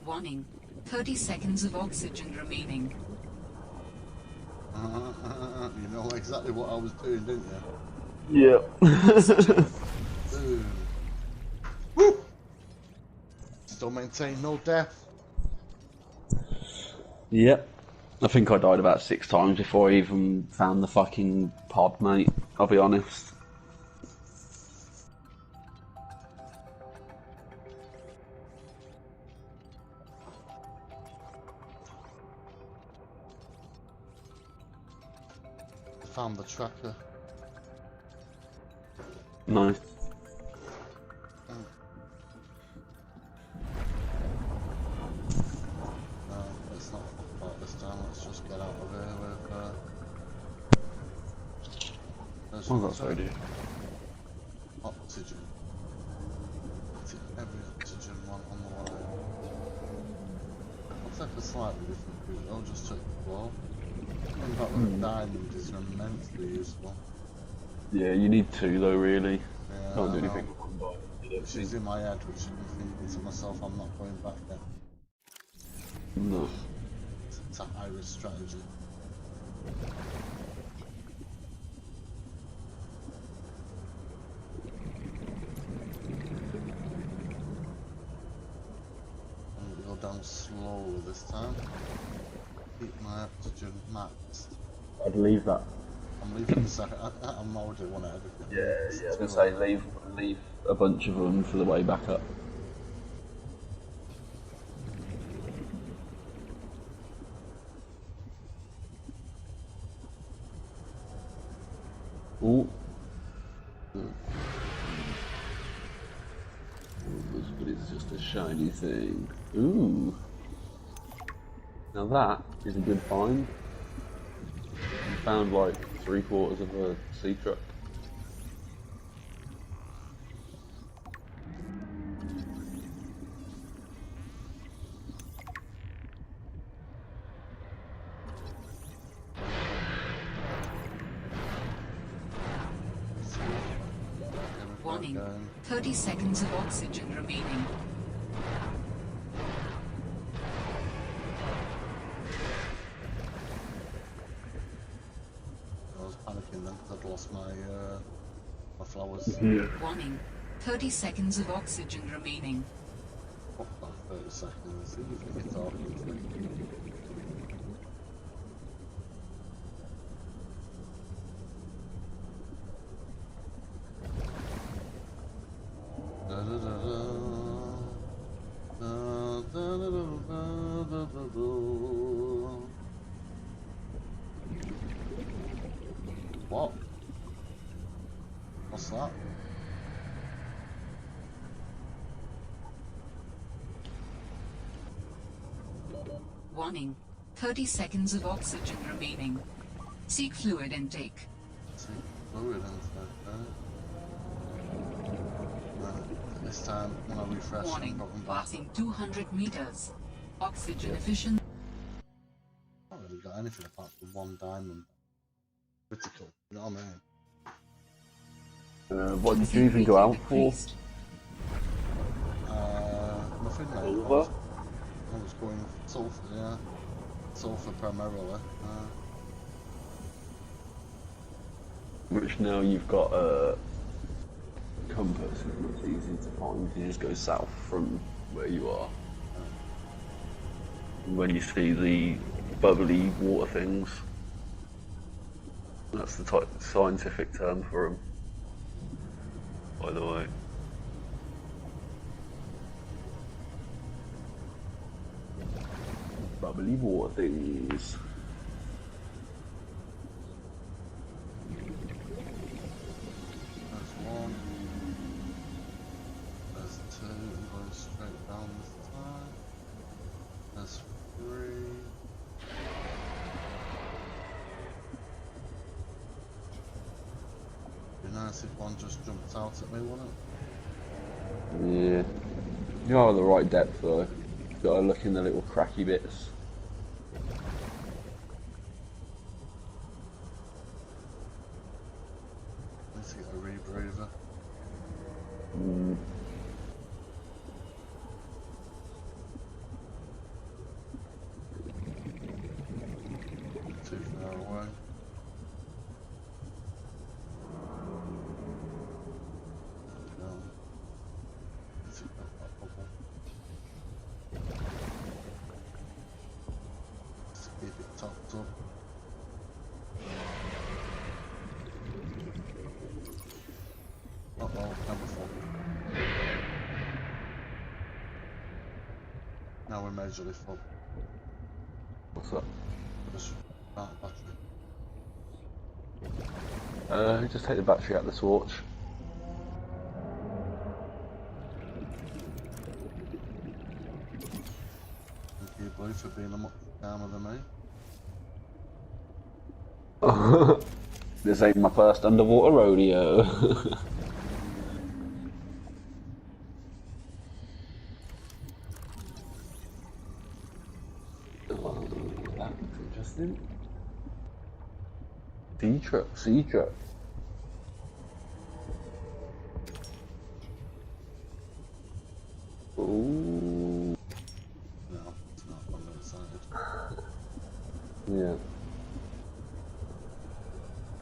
Warning. 30 seconds of oxygen remaining. You know exactly what I was doing, didn't you? Yeah. Boom. Still maintain no death. Yep. I think I died about 6 times before I even found the fucking pod, mate. I'll be honest. I found the tracker. Nice. No, let's not fuck about this time. Let's just get out of here with. Oh, that's what I do. Oxygen. Take every oxygen one on the way. I'll take a slightly different route. I'll just take the floor. And that with a diamond is immensely useful. Yeah, you need 2 though, really. Yeah, Can't do I know. anything. Which is in my head, which I'm thinking to myself, I'm not going back yet. No. It's a high-risk strategy. I'm going to go down slowly this time. Keep my oxygen maxed. I'd leave that. I'm leaving the second. I'm already one ahead of you. Yeah, I was gonna say leave a bunch of them for the way back up. Ooh. But it's just a shiny thing. Ooh. Now that is a good find. You found like 3/4 of a sea truck. Warning, 30 seconds of oxygen remaining. I was panicking then because I'd lost my flowers. Warning, 30 seconds of oxygen remaining. Fuck that 30 seconds. Who do you think you're talking to? What? What's that? Warning, 30 seconds of oxygen remaining. Seek fluid intake. See, fluid inside there. This time, when I refresh, Warning, I'm going back. passing 200 meters. Oxygen efficient. I haven't really got anything apart from 1 diamond. Critical, you know what I mean? What did you even go out for? Decreased. Nothing, mate. Silver? I was going sulfur, yeah. Sulfur primarily. Which now you've got a compass, it's easy to find. You just go south from where you are. When you see the bubbly water things, that's the scientific term for them, by the way. Bubbly water things. There's 1. There's 2. I'm going straight down this time. There's 3. Be nice if one just jumped out at me, wouldn't it? Yeah. You are at the right depth though. You've got to look in the little cracky bits. Need to get a rebreather. Too far away. There we go. Need to get that bubble. topped up. Uh-oh, number 4. Now we're majorly full. What's up? Just start the battery. Just take the battery out of the torch. Thank you, Blue, for being a much calmer than me. This ain't my first underwater rodeo. Oh, that looks interesting. Sea truck, sea truck. Ooh. No, it's not. I'm not excited. Yeah.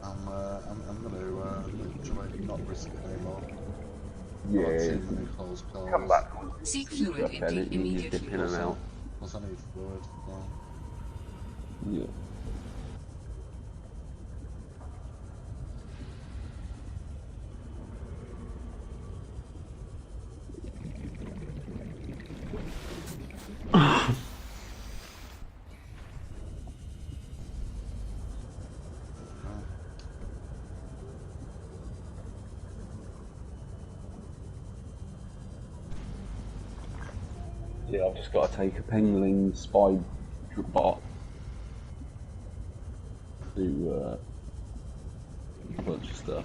I'm gonna literally not risk it anymore. Yeah. I've had too many close calls. Come back. Seek fluid Truck, and intake you just dip in immediately. and out. Plus I need fluid. Well, Yeah. Yeah, I've just got to take a Pengling spy bot to a bunch of stuff.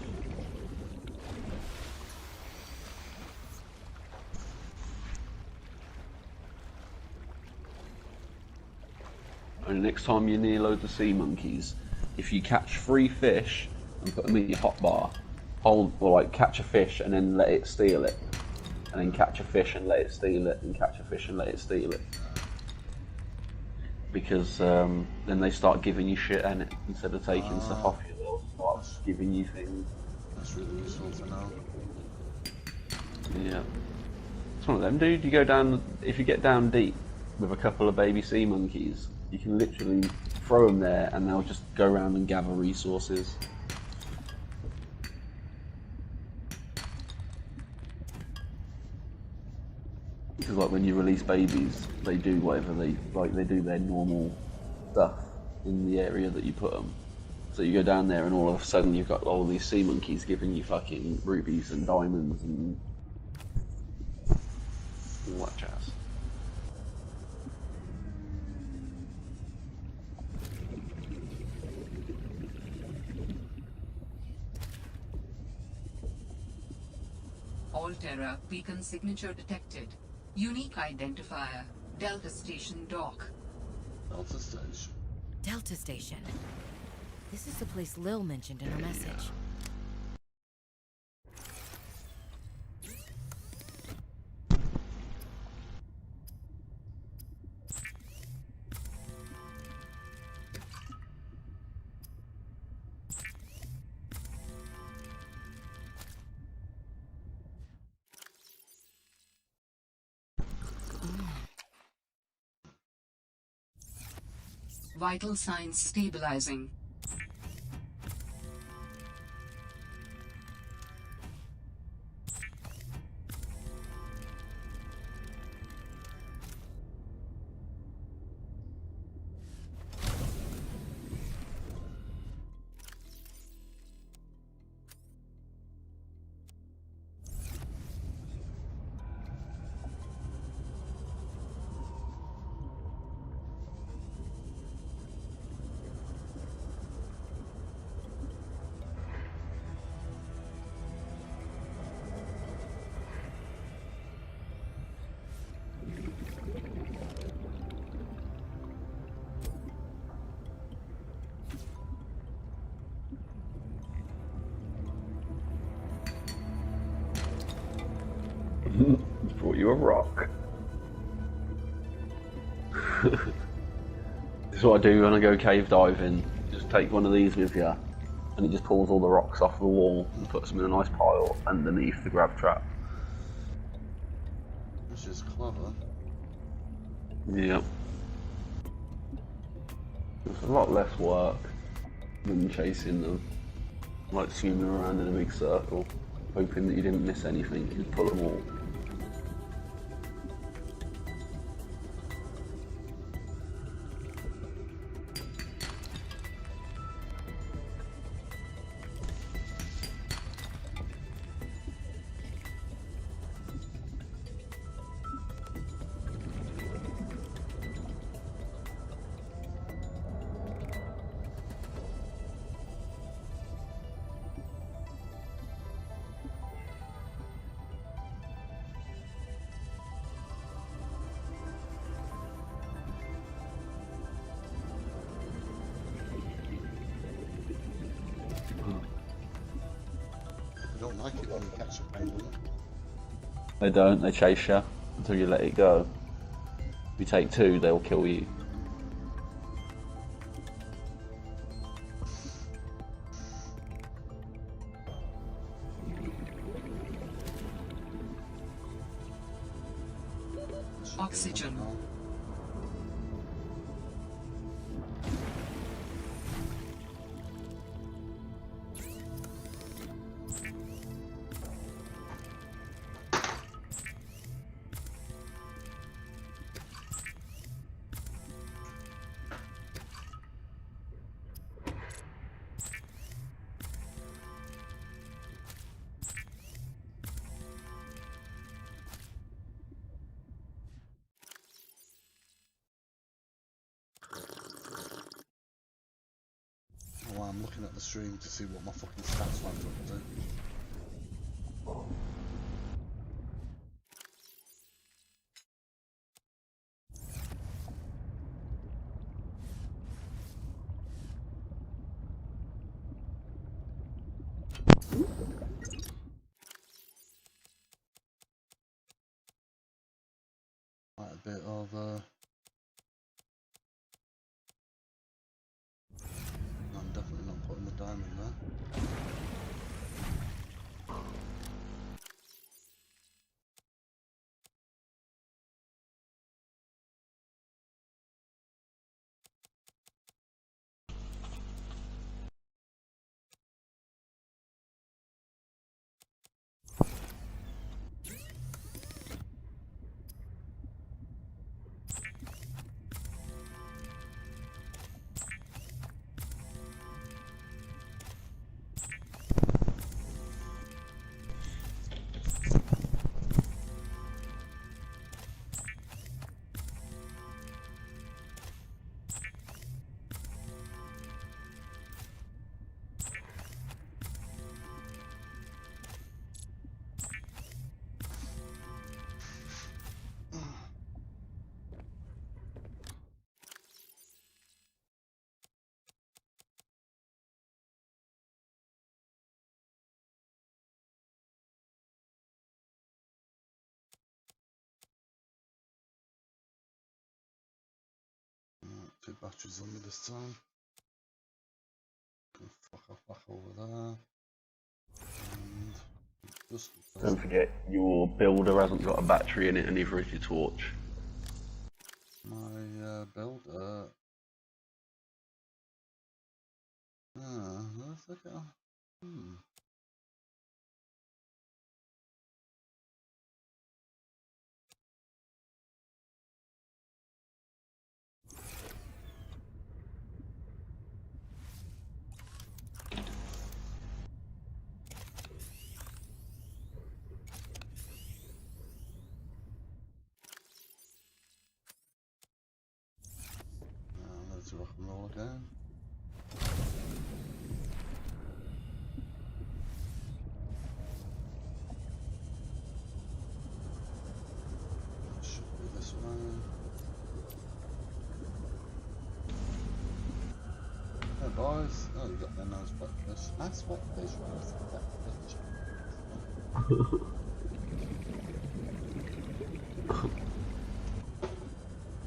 And next time you're near loads of sea monkeys, if you catch 3 fish and put them in your hotbar, catch a fish and then let it steal it, and then catch a fish and let it steal it, and catch a fish and let it steal it. Because then they start giving you shit and instead of taking stuff off you, they'll start giving you things. that's really useful to know. Yeah. It's one of them, dude. You go down, if you get down deep with a couple of baby sea monkeys, you can literally throw them there and they'll just go around and gather resources. Because like when you release babies, they do whatever they do their normal stuff in the area that you put them. So you go down there and all of a sudden you've got all these sea monkeys giving you fucking rubies and diamonds and all that jazz. Alterra beacon signature detected. Unique identifier. Delta Station dock. Delta Station. Delta Station. This is the place Lil mentioned in her message. Vital signs stabilizing. Brought you a rock. This is what I do when I go cave diving. Just take one of these with you, and it just pulls all the rocks off the wall and puts them in a nice pile underneath the grab trap. Which is clever. Yep. It's a lot less work than chasing them, like swimming around in a big circle, hoping that you didn't miss anything. You pull them all. I don't like it when you catch a penguin. They don't. They chase you until you let it go. If you take two, they'll kill you. Oxygen. Oh, I'm looking at the stream to see what my fucking stats went up to. Quite a bit of I'm definitely not putting the diamond there. Two batteries on me this time. Can fuck off back over there. And just Don't forget, your builder hasn't got a battery in it, and neither has your torch. my builder. Let's look at. Let's rock and roll again. Should be this one. Hey boys. Oh, you got a nice wet fish. Nice wet fish. Where's the wet fish?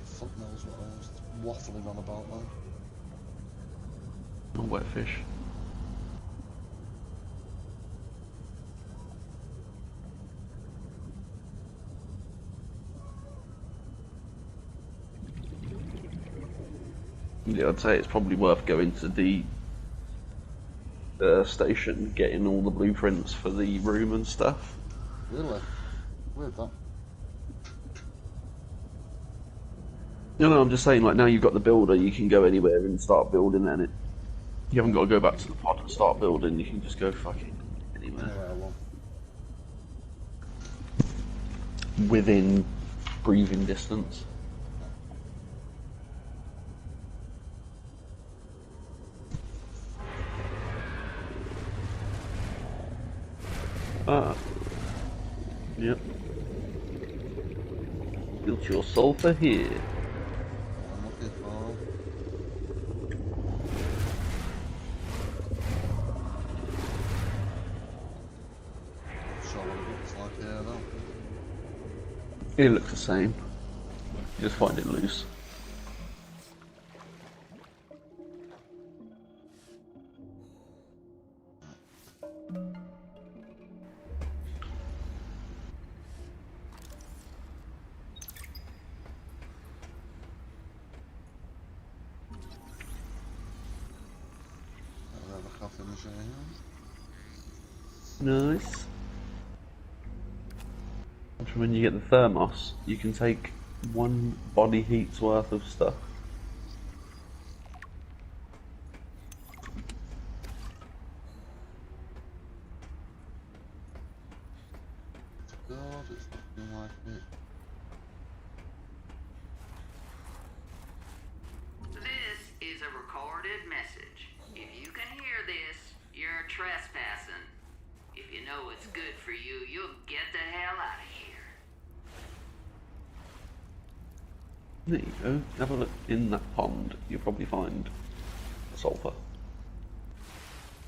Fuck knows what I was waffling on about then. A wet fish. Yeah, I'd say it's probably worth going to the station, getting all the blueprints for the room and stuff. Really? Weird that. No, I'm just saying, like, now you've got the builder, you can go anywhere and start building, and you haven't got to go back to the pod and start building, you can just go fucking anywhere. Anyway, I won't. Within breathing distance. Ah. Yep. Built your sulfur here. I'm looking for. Not sure what it looks like here though. It looks the same. You just find it loose. I have a coffee machine. Nice. When you get the thermos, you can take one body heat's worth of stuff. God, it's looking like it. This is a recorded message. If you can hear this, you're trespassing. If you know what's good for you, you'll get the hell out of here. There you go. Have a look in that pond. You'll probably find sulfur.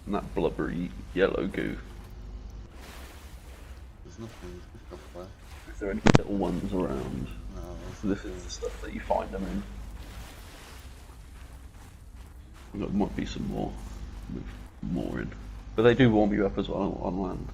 And that blubbery yellow goo. There's nothing to pick up there. Is there any little ones around? No, So this is the stuff that you find them in. There might be some more with more in. But they do warm you up as well on land.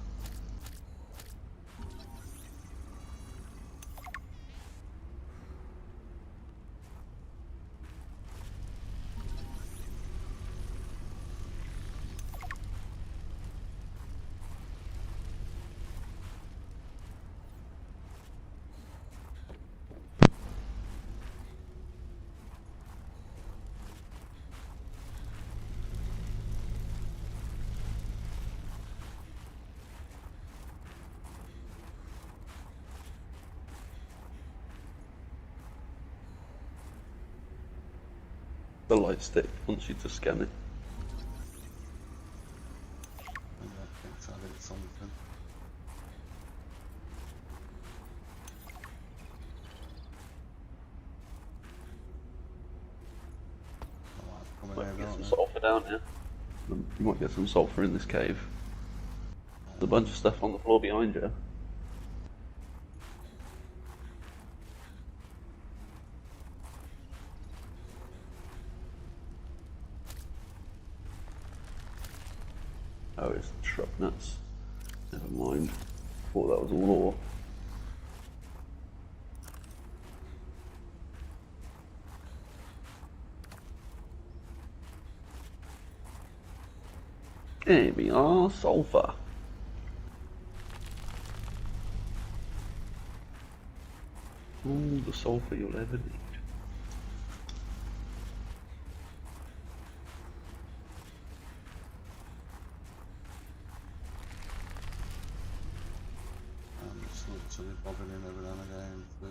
The light stick wants you to scan it. maybe I think I did something. I might Might come in get here, some don't sulfur down here. You might get some sulfur in this cave. There's a bunch of stuff on the floor behind you. Oh, it's shrub nuts. Never mind. Thought that was all ore. Here we are, sulfur. All the sulfur you'll ever need. I'm just literally bobbing in every now and again to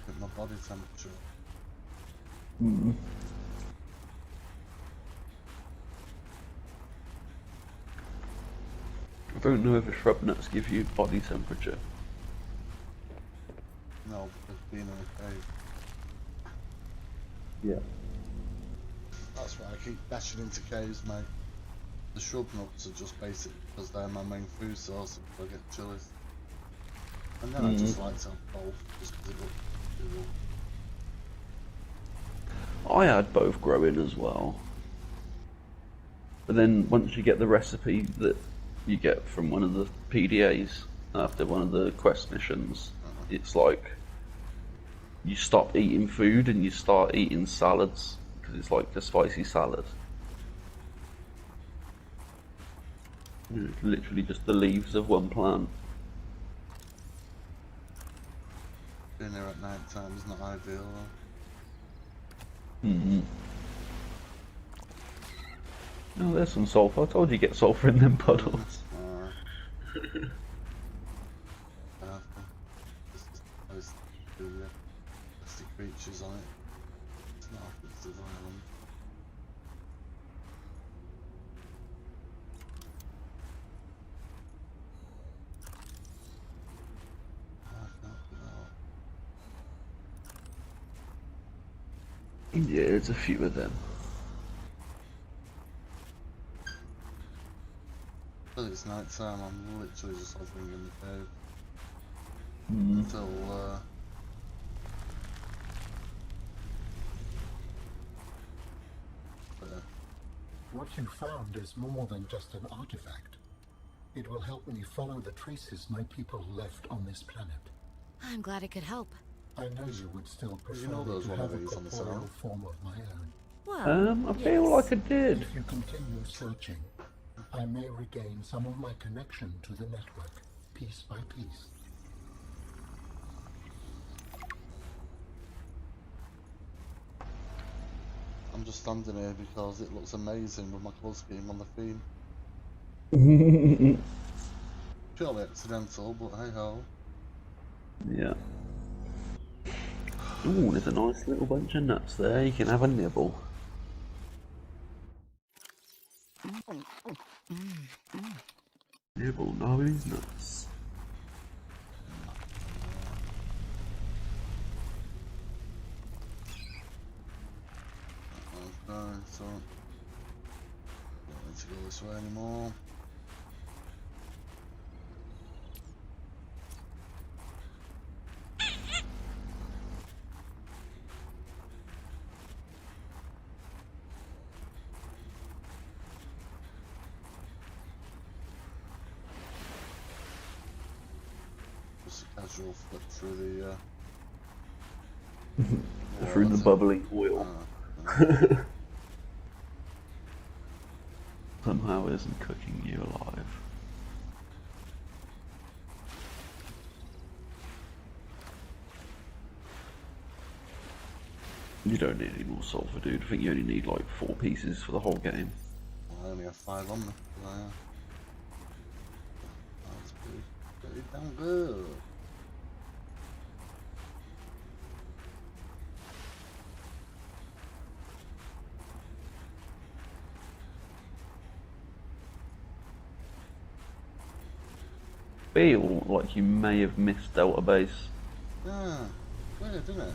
get my body temperature. I don't know if the shrub nuts give you body temperature. No, because being in a cave. Yeah. That's why I keep dashing into caves, mate. The shrub nuts are just basic because they're my main food source if I get chilies. And then I just like to have both just because it looks cool. I had both growing as well. But then once you get the recipe that you get from one of the PDAs after one of the quest missions, it's like you stop eating food and you start eating salads because it's like a spicy salad. It's literally just the leaves of one plant. Being there at night time is not ideal. Mm-hmm. Oh, there's some sulfur. I told you get sulfur in them puddles. There's the plastic creatures on it. It's not offensive on them. Yeah, there's a few of them. Because it's night time, I'm literally just hovering in the cave until What you found is more than just an artifact. It will help me follow the traces my people left on this planet. I'm glad it could help. I know you would still prefer you know there's to one have of a these on the corporeal side. form of my own. Well, I feel like I did. If you continue searching, I may regain some of my connection to the network, piece by piece. I'm just standing here because it looks amazing with my colour scheme on the theme. Purely accidental, but hey ho. Yeah. Ooh, there's a nice little bunch of nuts there. You can have a nibble. Nibble those nuts. Okay, so don't need to go this way anymore. Just a casual flip through the Through the bubbly oil. Somehow isn't cooking you alive. You don't need any more sulfur, dude. I think you only need like 4 pieces for the whole game. Well, I only have 5 on me. That's pretty damn good. Feel like you may have missed Delta Base. Yeah, weird, isn't it?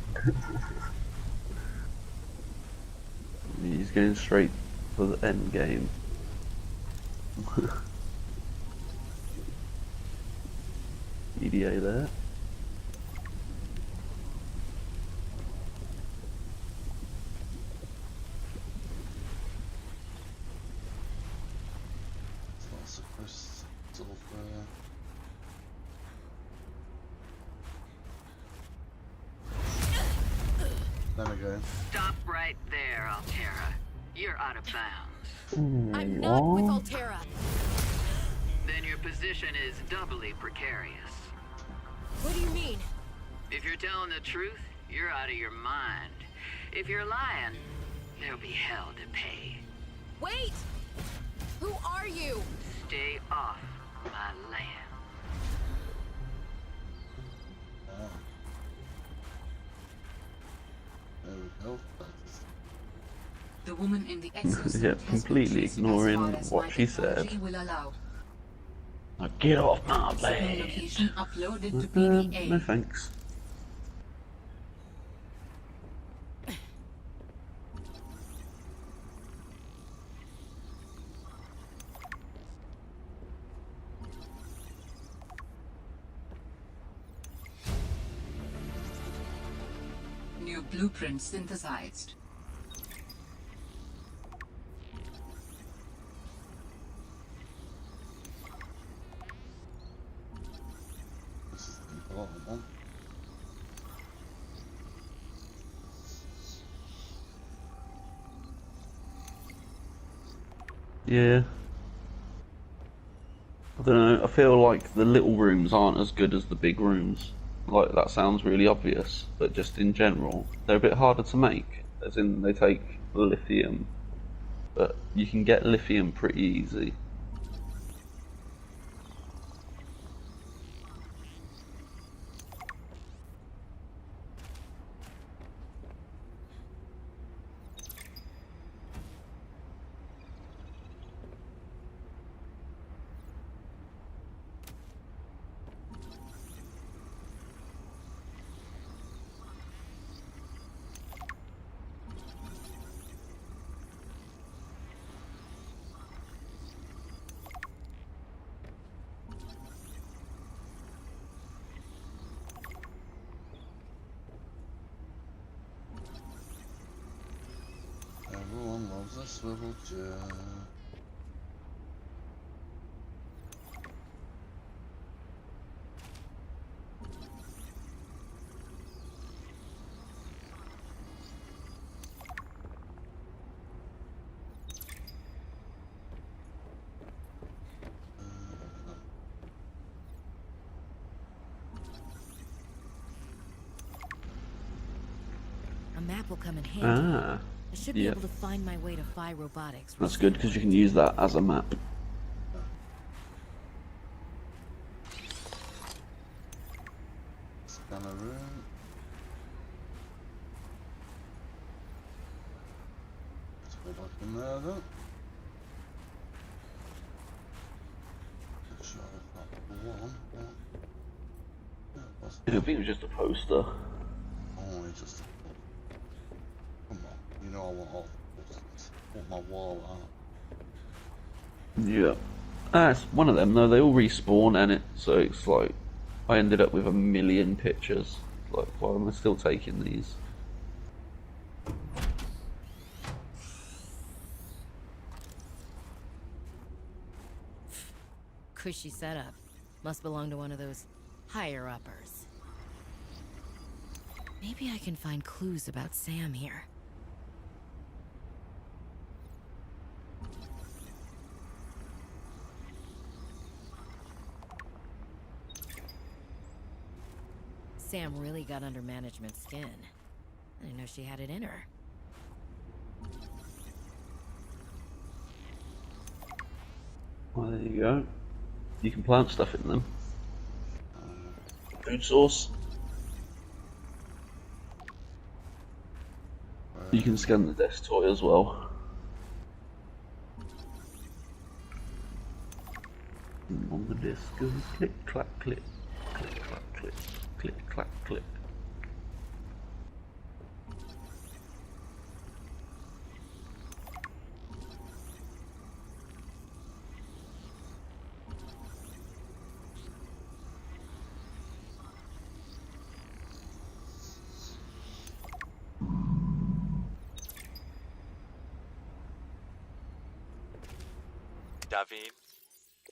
He's going straight for the end game. EDA there. It's not suppressed sulfur. There we go. Stop right there, Altera. You're out of bounds. I'm not with Altera. Then your position is doubly precarious. What do you mean? If you're telling the truth, you're out of your mind. If you're lying, there'll be hell to pay. Wait! Who are you? Stay off my land. There we go. The woman in the exosuit Yeah, has been completely traced ignoring as far as what my she said. technology will allow. Now get off my Signal land. location uploaded to No PDA. thanks. New blueprint synthesized. This is the important one. Yeah. I don't know. I feel like the little rooms aren't as good as the big rooms. Like, that sounds really obvious, but just in general, they're a bit harder to make. As in, they take lithium, but you can get lithium pretty easy. Everyone loves a swivel chair. A map will come in handy. Ah, I should be yeah. able to find my way to Phi Robotics. That's good because you can use that as a map. Scan a room. Let's go back in there then. Make sure I've got the one. Yeah, that's I think it was just a poster. only just. Come on, you know I want all the posters. I want my wall art. Yeah. Ah, it's one of them though. They all respawn in it, so it's like I ended up with 1,000,000 pictures. Like, why am I still taking these? Cushy setup. Must belong to one of those higher-uppers. Maybe I can find clues about Sam here. Sam really got under management's skin. I didn't know she had it in her. Well, there you go. You can plant stuff in them. Food source. You can scan the desk toy as well. And on the disc goes click, clack, click, click, clack, click, click, clack, click. David,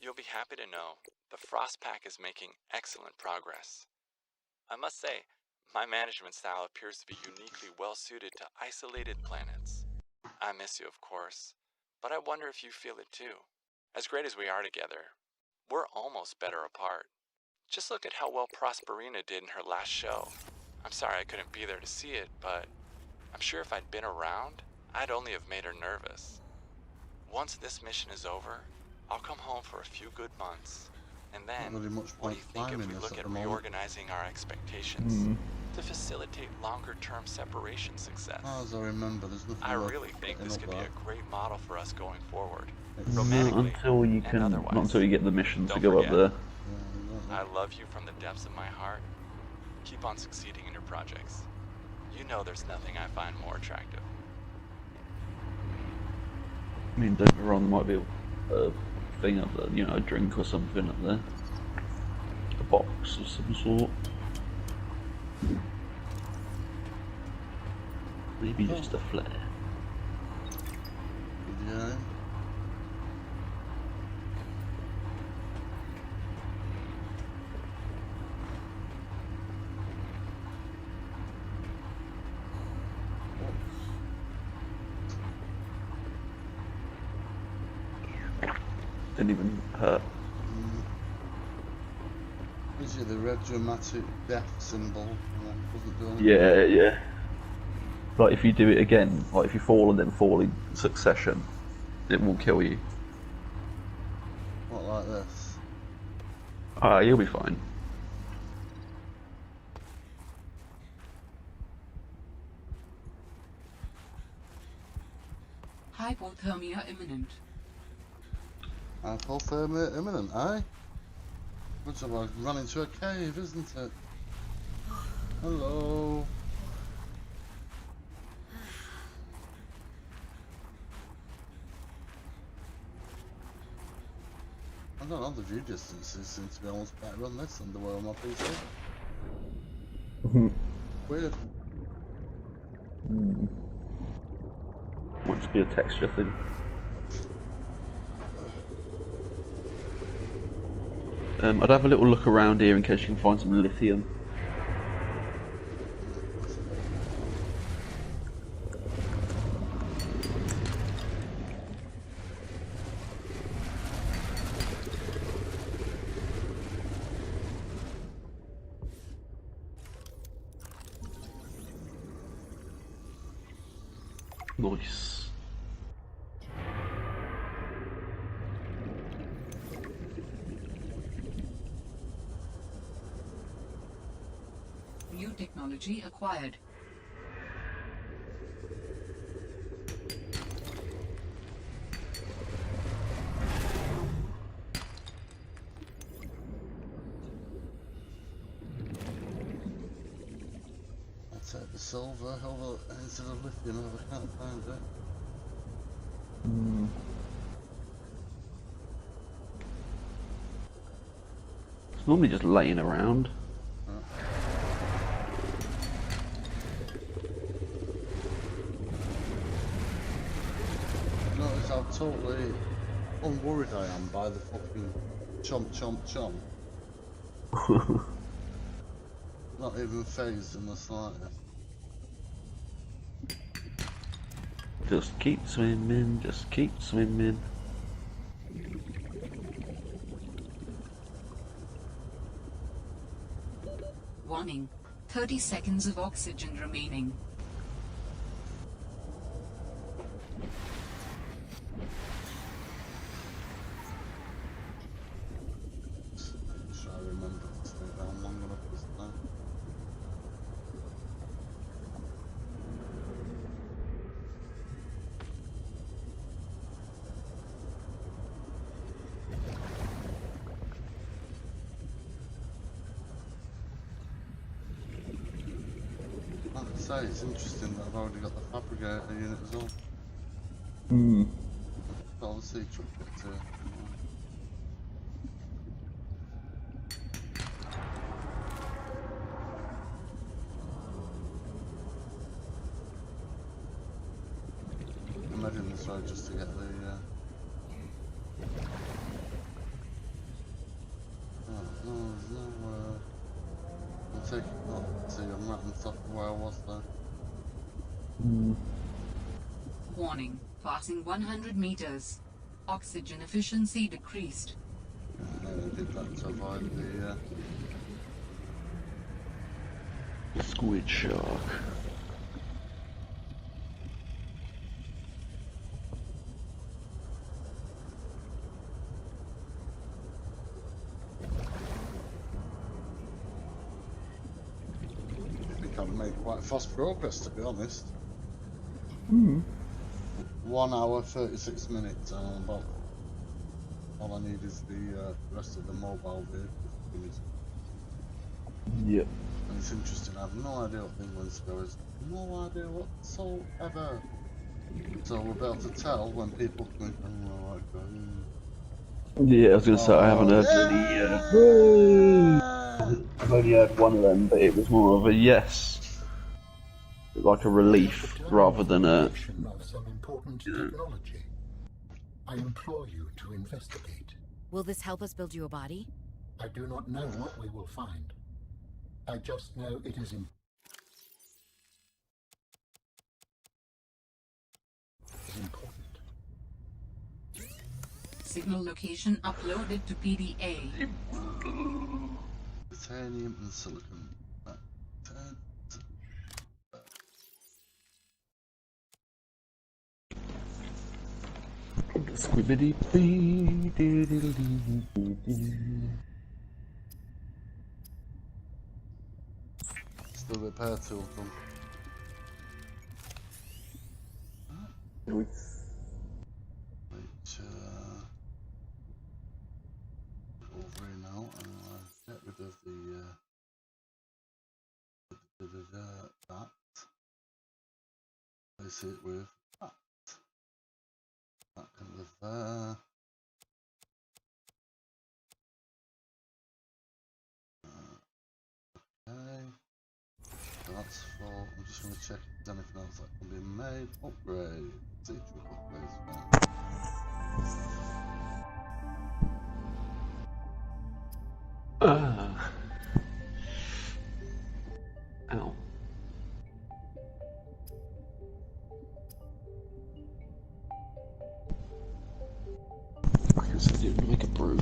you'll be happy to know the Frost Pack is making excellent progress. I must say, my management style appears to be uniquely well suited to isolated planets. I miss you, of course, but I wonder if you feel it too. As great as we are together, we're almost better apart. Just look at how well Prosperina did in her last show. I'm sorry I couldn't be there to see it, but I'm sure if I'd been around, I'd only have made her nervous. Once this mission is over, I'll come home for a few good months. And then, Not really much what do point you think if climbing we this look at at the moment. reorganizing our expectations to facilitate longer-term separation success? As I remember, there's nothing I worth really think putting this up could be there. a great model for us going forward, It's- Not romantically until you and can, otherwise. not until you get the mission to Don't go up forget, there. Yeah, I exactly. love you from the depths of my heart. Keep on succeeding in your projects. You know there's nothing I find more attractive. I mean, don't get me wrong, there might be a thing up there, you know, a drink or something up there. A box of some sort. Maybe just a flare. Yeah. Didn't even hurt. Is it the red dramatic death symbol? And then doesn't do anything. Yeah, yeah. Like if you do it again, like if you fall and then fall in succession, it will kill you. Not like this. You'll be fine. Hypothermia imminent. Hypothermia imminent, eh? Looks like I've run into a cave, isn't it? Hello. I don't know, the view distances seem to be almost better on this than they were on my PC. Weird. Might just be a texture thing. I'd have a little look around here in case you can find some lithium. Nice. New technology acquired. I'll take the silver over instead of lithium if I can't find it. It's normally just laying around. Notice how totally unworried I am by the fucking chomp chomp chomp. Not even phased in the slightest. Just keep swimming, just keep swimming. Warning. 30 seconds of oxygen remaining. Should I remember to stay down long enough this time? Like I say, it's interesting that I've already got the fabricator unit as well. Got all the sea truck bits here. I'm heading this way just to get the no, there's no I'll take see, I'm right on top of where I was there. Warning. Passing 100 meters. Oxygen efficiency decreased. I did that to avoid the Squid shark. I think I've made quite fast progress, to be honest. 1 hour 36 minutes, and about all I need is the rest of the mobile vehicles. Yep. And it's interesting, I have no idea what England's go is. No idea whatsoever. So we'll be able to tell when people think, oh, right, Yeah, I was gonna say I haven't heard any. I've only heard one of them, but it was more of a yes, like a relief rather than a. Of some important technology. I implore you to investigate. Will this help us build you a body? I do not know what we will find. I just know it is important. signal location uploaded to PDA. Titanium and silicon. Right. Squibbity bee diddly dee dee. Still repair tool done. Which, over here now, get rid of the, that. Place it with that. That can live there. Okay. So that's full. I'm just going to check if there's anything else that can be made. Upgrade. See, triple upgrades. Fine. Ow. I guess I didn't make a brew.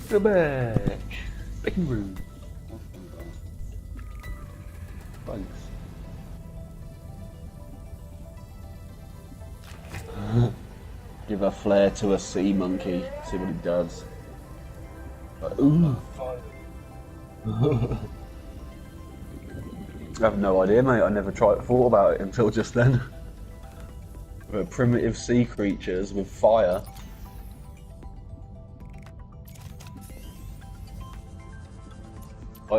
Go back. Second room. Thanks. Give a flare to a sea monkey. See what he does. Ooh. I have no idea, mate. I never thought about it until just then. Primitive sea creatures with fire.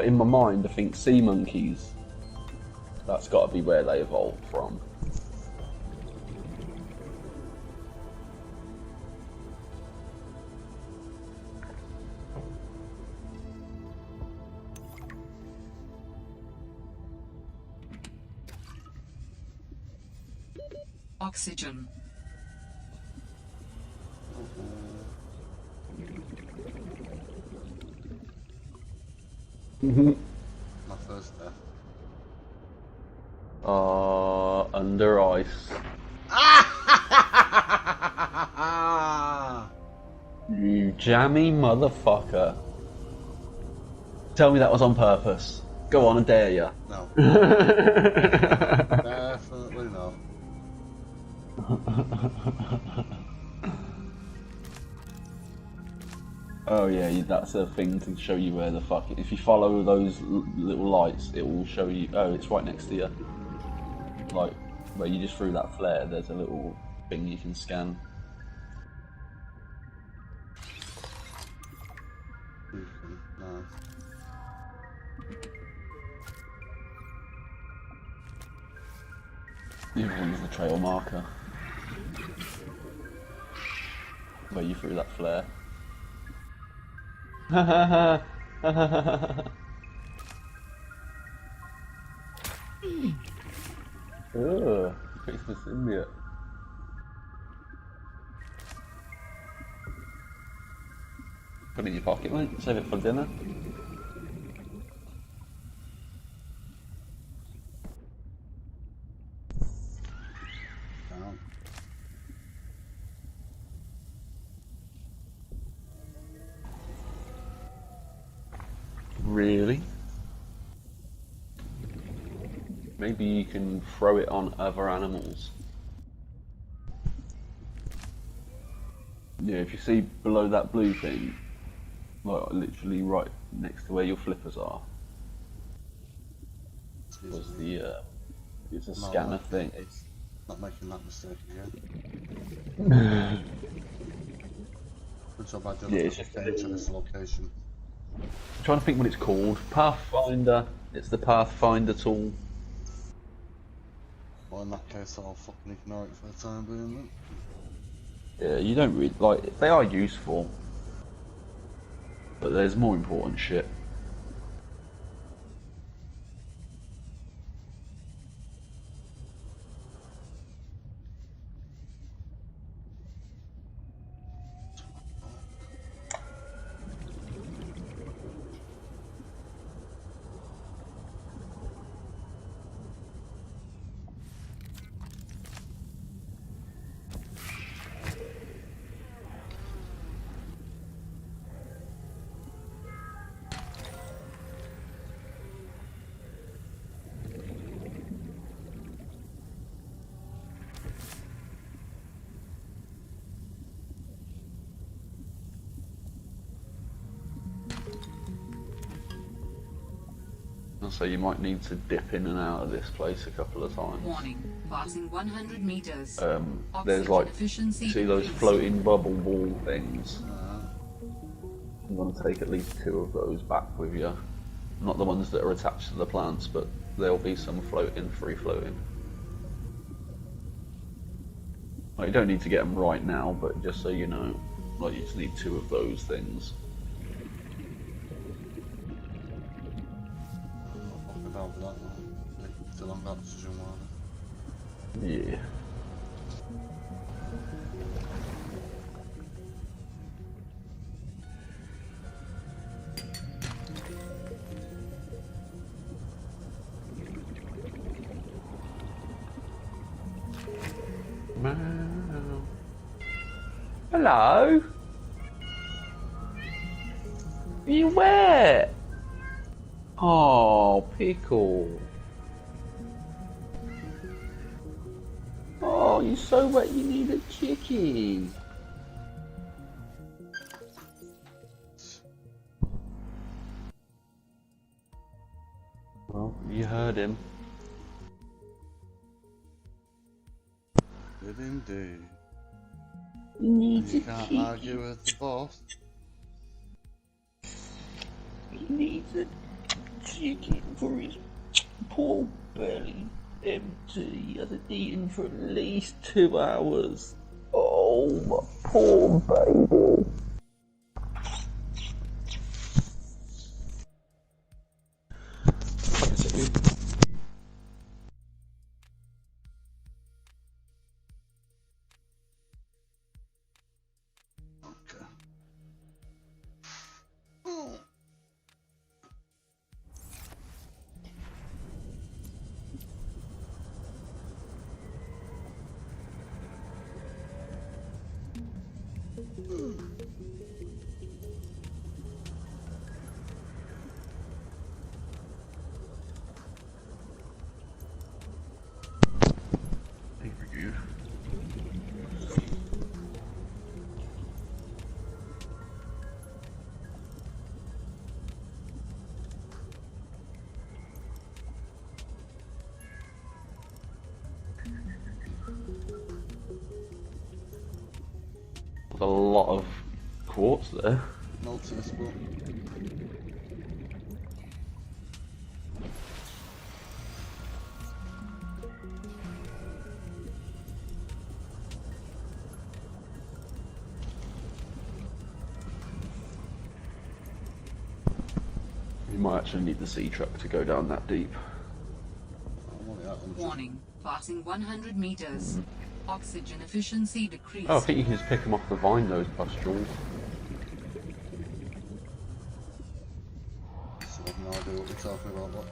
In my mind, I think sea monkeys. That's got to be where they evolved from. oxygen. My first death. Under ice. You jammy motherfucker. Tell me that was on purpose. Go on, I dare ya. No. Definitely not. Oh yeah, that's a thing to show you where the fuck. If you follow those little lights, it will show you. Oh, it's right next to you. Like where you just threw that flare. There's a little thing you can scan. Nice. The other one's the trail marker. Where you threw that flare. Ugh, Christmas symbiote. Put it in your pocket, mate. Save it for dinner. Down. Really? Maybe you can throw it on other animals. Yeah, if you see below that blue thing, like literally right next to where your flippers are, was the it's a scanner thing. It's not making that mistake again. Good job I did Yeah, not it's just get into this location. I'm trying to think what it's called. Pathfinder. It's the Pathfinder tool. Well, in that case, I'll fucking ignore it for the time being then. Yeah, you don't really like. They are useful, but there's more important shit. So you might need to dip in and out of this place a couple of times. Warning, passing 100 meters. There's like, see those floating bubble ball things? I'm going to take at least 2 of those back with you. Not the ones that are attached to the plants, but there'll be some floating, free floating. Like, you don't need to get them right now, but just so you know, like, you just need 2 of those things. About that one. Still on that decision one. Yeah. Hello? Are you wet? Oh, pickle. Oh, you're so wet you need a chicken. Well, you heard him. Did indeed. You need You a can't chicken. argue with the boss. He needs a chicken for his poor belly. Empty. He hasn't eaten for at least 2 hours. Oh, my poor baby. a lot of quartz there. Noticeable. You might actually need the sea truck to go down that deep. I'm only at 100. Warning, passing 100 meters. Oxygen efficiency decreased. Oh, I think you can just pick them off the vine, those pustules. So I have no idea what you're talking about, but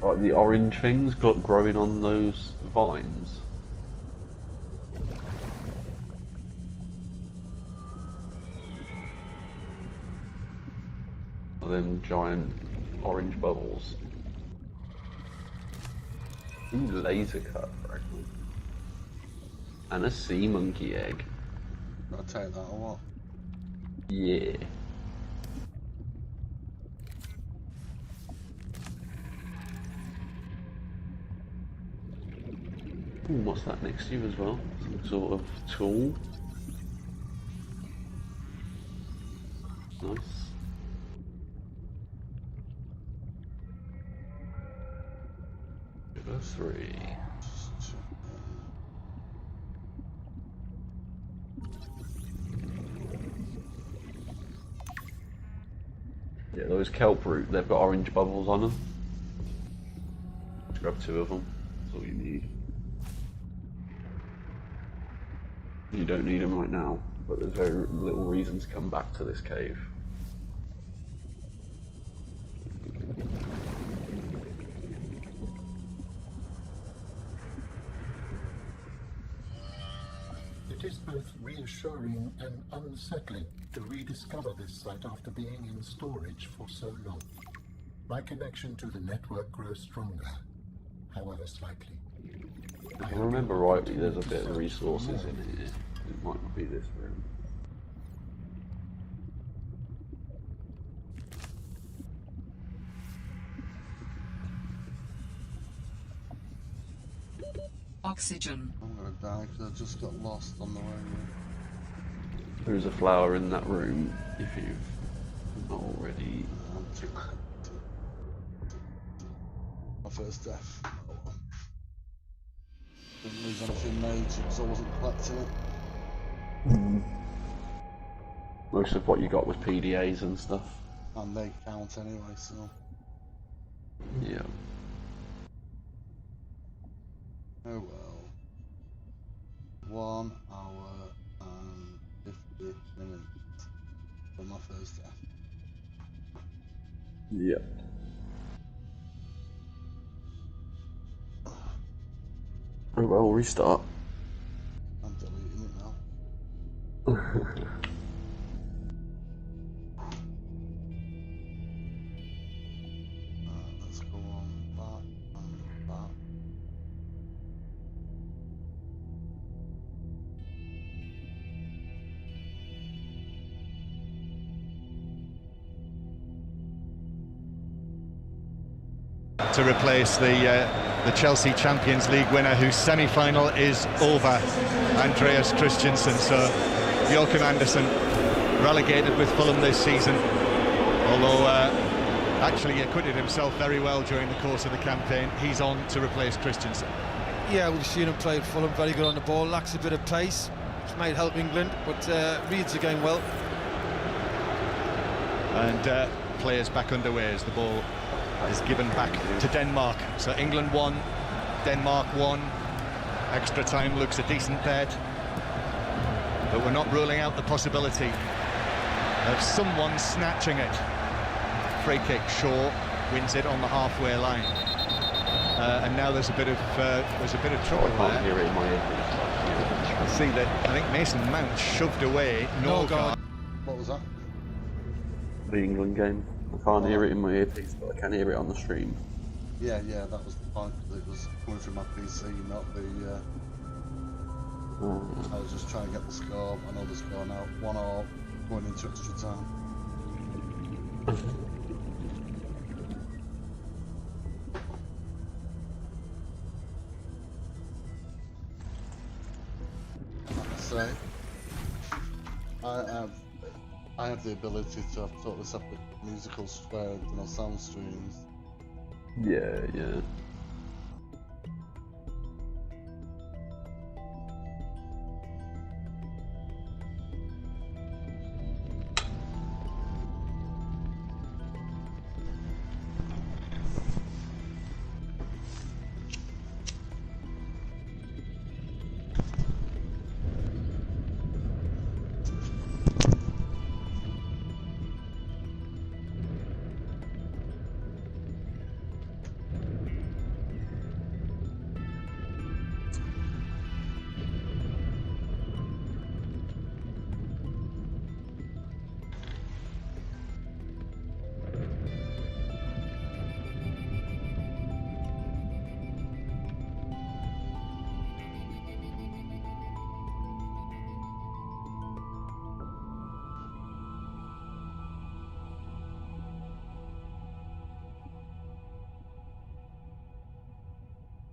Like the orange things growing on those vines. Them giant orange bubbles. Ooh, laser cut fragment. And a sea monkey egg. I'll take that or what? Yeah. Ooh, what's that next to you as well? Some sort of tool. Nice. Go 3. Yeah, those kelp root, they've got orange bubbles on them. Just grab 2 of them. That's all you need. You don't need them right now, but there's very little reason to come back to this cave. It is both reassuring and unsettling to rediscover this site after being in storage for so long. My connection to the network grows stronger, however slightly. If I remember rightly, there's a bit of resources in here. It might not be this room. Oxygen. I'm gonna die because I just got lost on the way. There's a flower in that room if you've not already. My first death. Didn't lose anything major because I wasn't collecting it. Most of what you got was PDAs and stuff. And they count anyway, so. Yeah. Oh well. 1 hour and 50 minutes for my first death. Yeah. Oh well, restart. I'm deleting it now. Let's go on that and that. To replace the Chelsea Champions League winner, whose semi-final is over, Andreas Christensen. So Joachim Andersen relegated with Fulham this season, although actually he acquitted himself very well during the course of the campaign. He's on to replace Christensen. Yeah, we've seen him play at Fulham, very good on the ball, lacks a bit of pace, which might help England, but reads the game well. And players back underway as the ball is given back to Denmark. So England 1, Denmark 1. Extra time looks a decent bet, but we're not ruling out the possibility of someone snatching it. Free kick, Shaw wins it on the halfway line, and now there's a bit of trouble I can't there. hear it in my ears. I see that. I think Mason Mount shoved away. No guard. What was that? The England game. I can't hear it in my earpiece, but I can hear it on the stream. Yeah, that was the point. It was coming through my PC, not the. I was just trying to get the score. I know the score now. 1-1, going into extra time. Like I say, I have the ability to have totally separate musical sound streams. Yeah, yeah.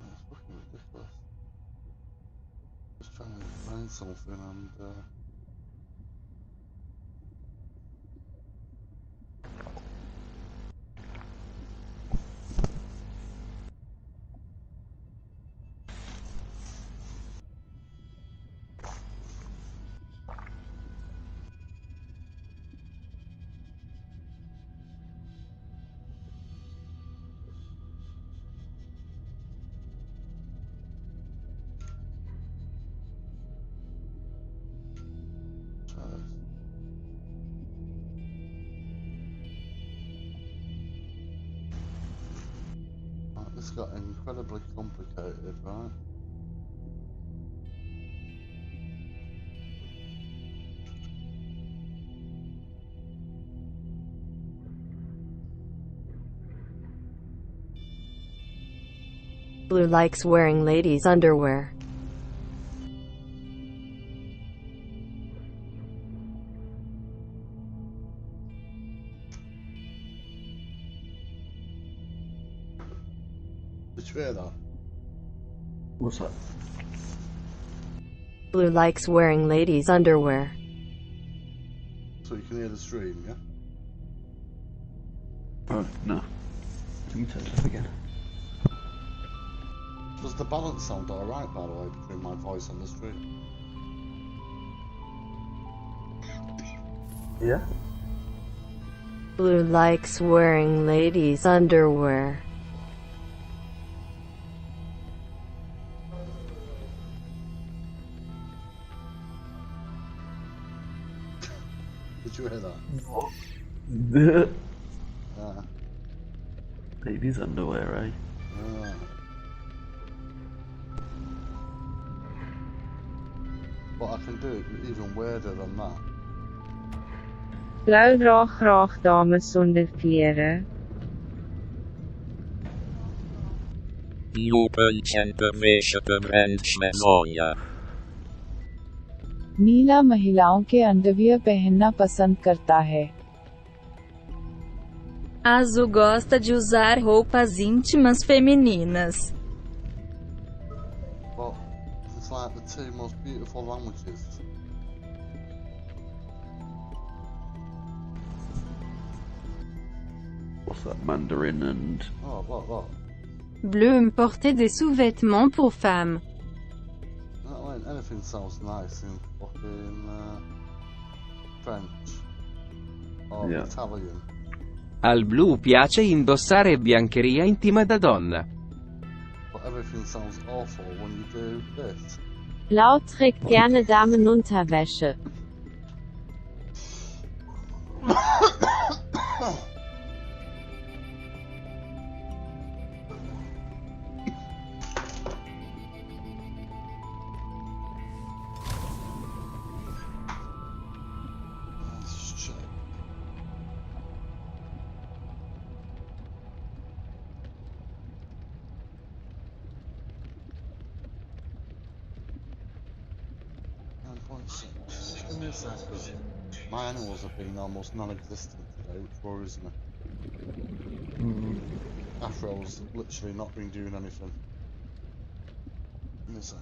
It's fucking ridiculous. Just trying to find something and try this. Right, this got incredibly complicated, right? Blue likes wearing ladies' underwear. Did you hear that? What's that? Blue likes wearing ladies' underwear. So you can hear the stream, yeah? Oh, no. Let me turn it up again. Does the balance sound alright, by the way, between my voice and the stream? Yeah? Blue likes wearing ladies' underwear. Did you hear that? What? Yeah. Ladies' underwear, eh? Yeah. But I can do it even weirder than that. Blou dra graag dames sonder klere. नीला महिलाओं के underwear पहनना पसंद करता है. Azul gosta de usar roupas íntimas femininas. But it's like the two most beautiful languages. What's that? Mandarin and... Oh, what? Bleu aime porter des sous-vêtements pour femmes. I mean, anything sounds nice in fucking French or Yeah. Italian. Al blu piace indossare biancheria intima da donna. But everything sounds awful when you do this. Blau trägt gerne Damenunterwäsche. Shit. Just give me a sec, 'cause my animals have been almost non-existent today, which worries me. Afro's literally not been doing anything. Give me a sec.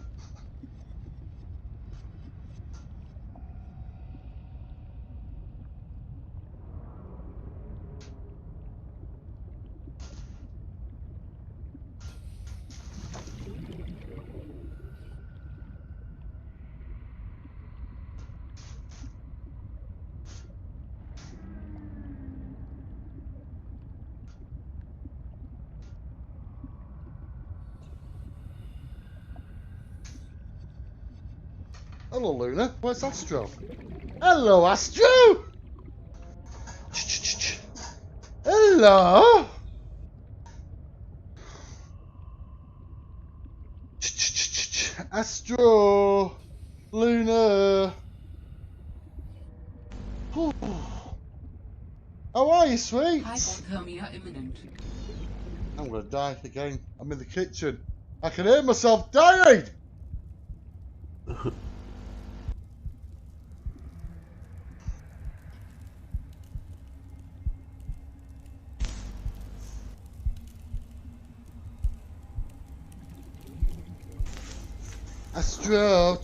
Hello, Luna. Where's Astro? Hello, Astro! Hello! Astro! Luna! How are you, sweet? Hypothermia imminent. I'm gonna die again. I'm in the kitchen. I can hear myself dying! Astro!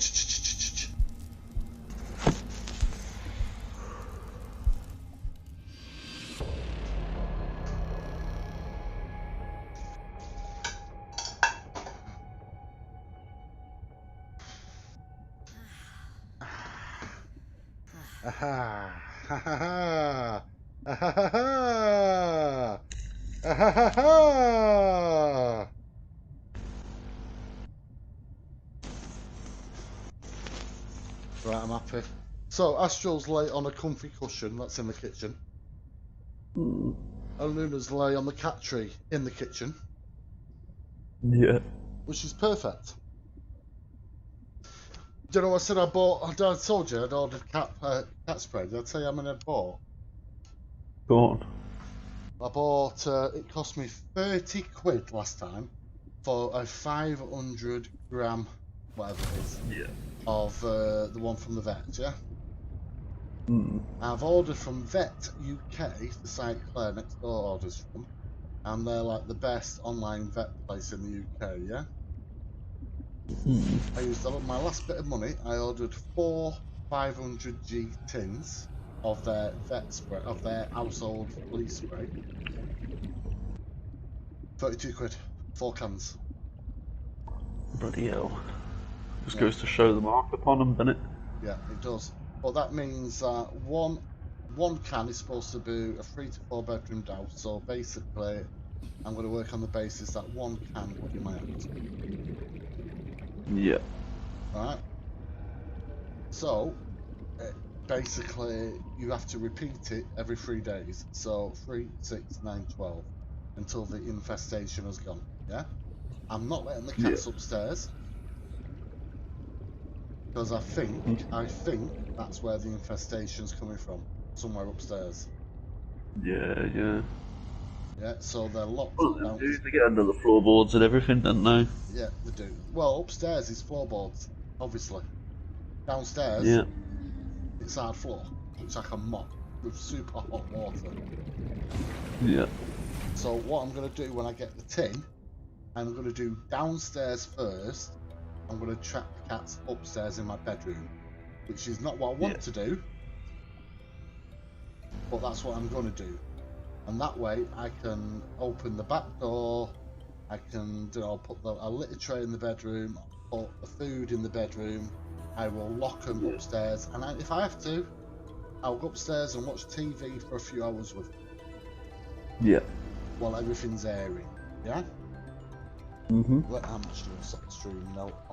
Aha! Ha ha ha! Ha ha ha! Ha ha ha! Right, I'm happy. So, Astral's lay on a comfy cushion that's in the kitchen. And Luna's lay on the cat tree in the kitchen. Yeah. Which is perfect. Do you know what I said I bought? I told you I'd ordered cat spray. Did I tell you how many I bought? Go on. I bought, it cost me 30 quid last time for a 500 gram, whatever it is, of the one from the vet, yeah? I've ordered from Vet UK, the site Claire next door orders from, and they're like the best online vet place in the UK, yeah? I used my last bit of money. I ordered 4 500g tins of their vet spray, of their household flea spray. 32 quid, 4 cans. Bloody hell. Just goes to show the markup on them, doesn't it? Yeah, it does. But that means that one can is supposed to be a 3 to 4 bedroom house. So basically, I'm going to work on the basis that 1 can would be my house. Yeah. Alright. So, basically, you have to repeat it every 3 days. So 3, 6, 9, 12, until the infestation has gone. Yeah. I'm not letting the cats upstairs because I think that's where the infestation's coming from, somewhere upstairs. Yeah, yeah. Yeah. So they're locked. Well, they get under the floorboards and everything, don't they? Yeah, they do. Well, upstairs is floorboards, obviously. Downstairs, Yeah. it's hard floor, which I can mop with super hot water. Yeah. So what I'm going to do when I get the tin, I'm going to do downstairs first. I'm going to trap the cats upstairs in my bedroom, which is not what I want to do, but that's what I'm going to do. And that way I can open the back door, I can put a litter tray in the bedroom, put the food in the bedroom, I will lock them upstairs, and if I have to, I'll go upstairs and watch TV for a few hours with them. Yeah. While everything's airing, yeah? Mm-hmm. I'm just going to stop the stream now.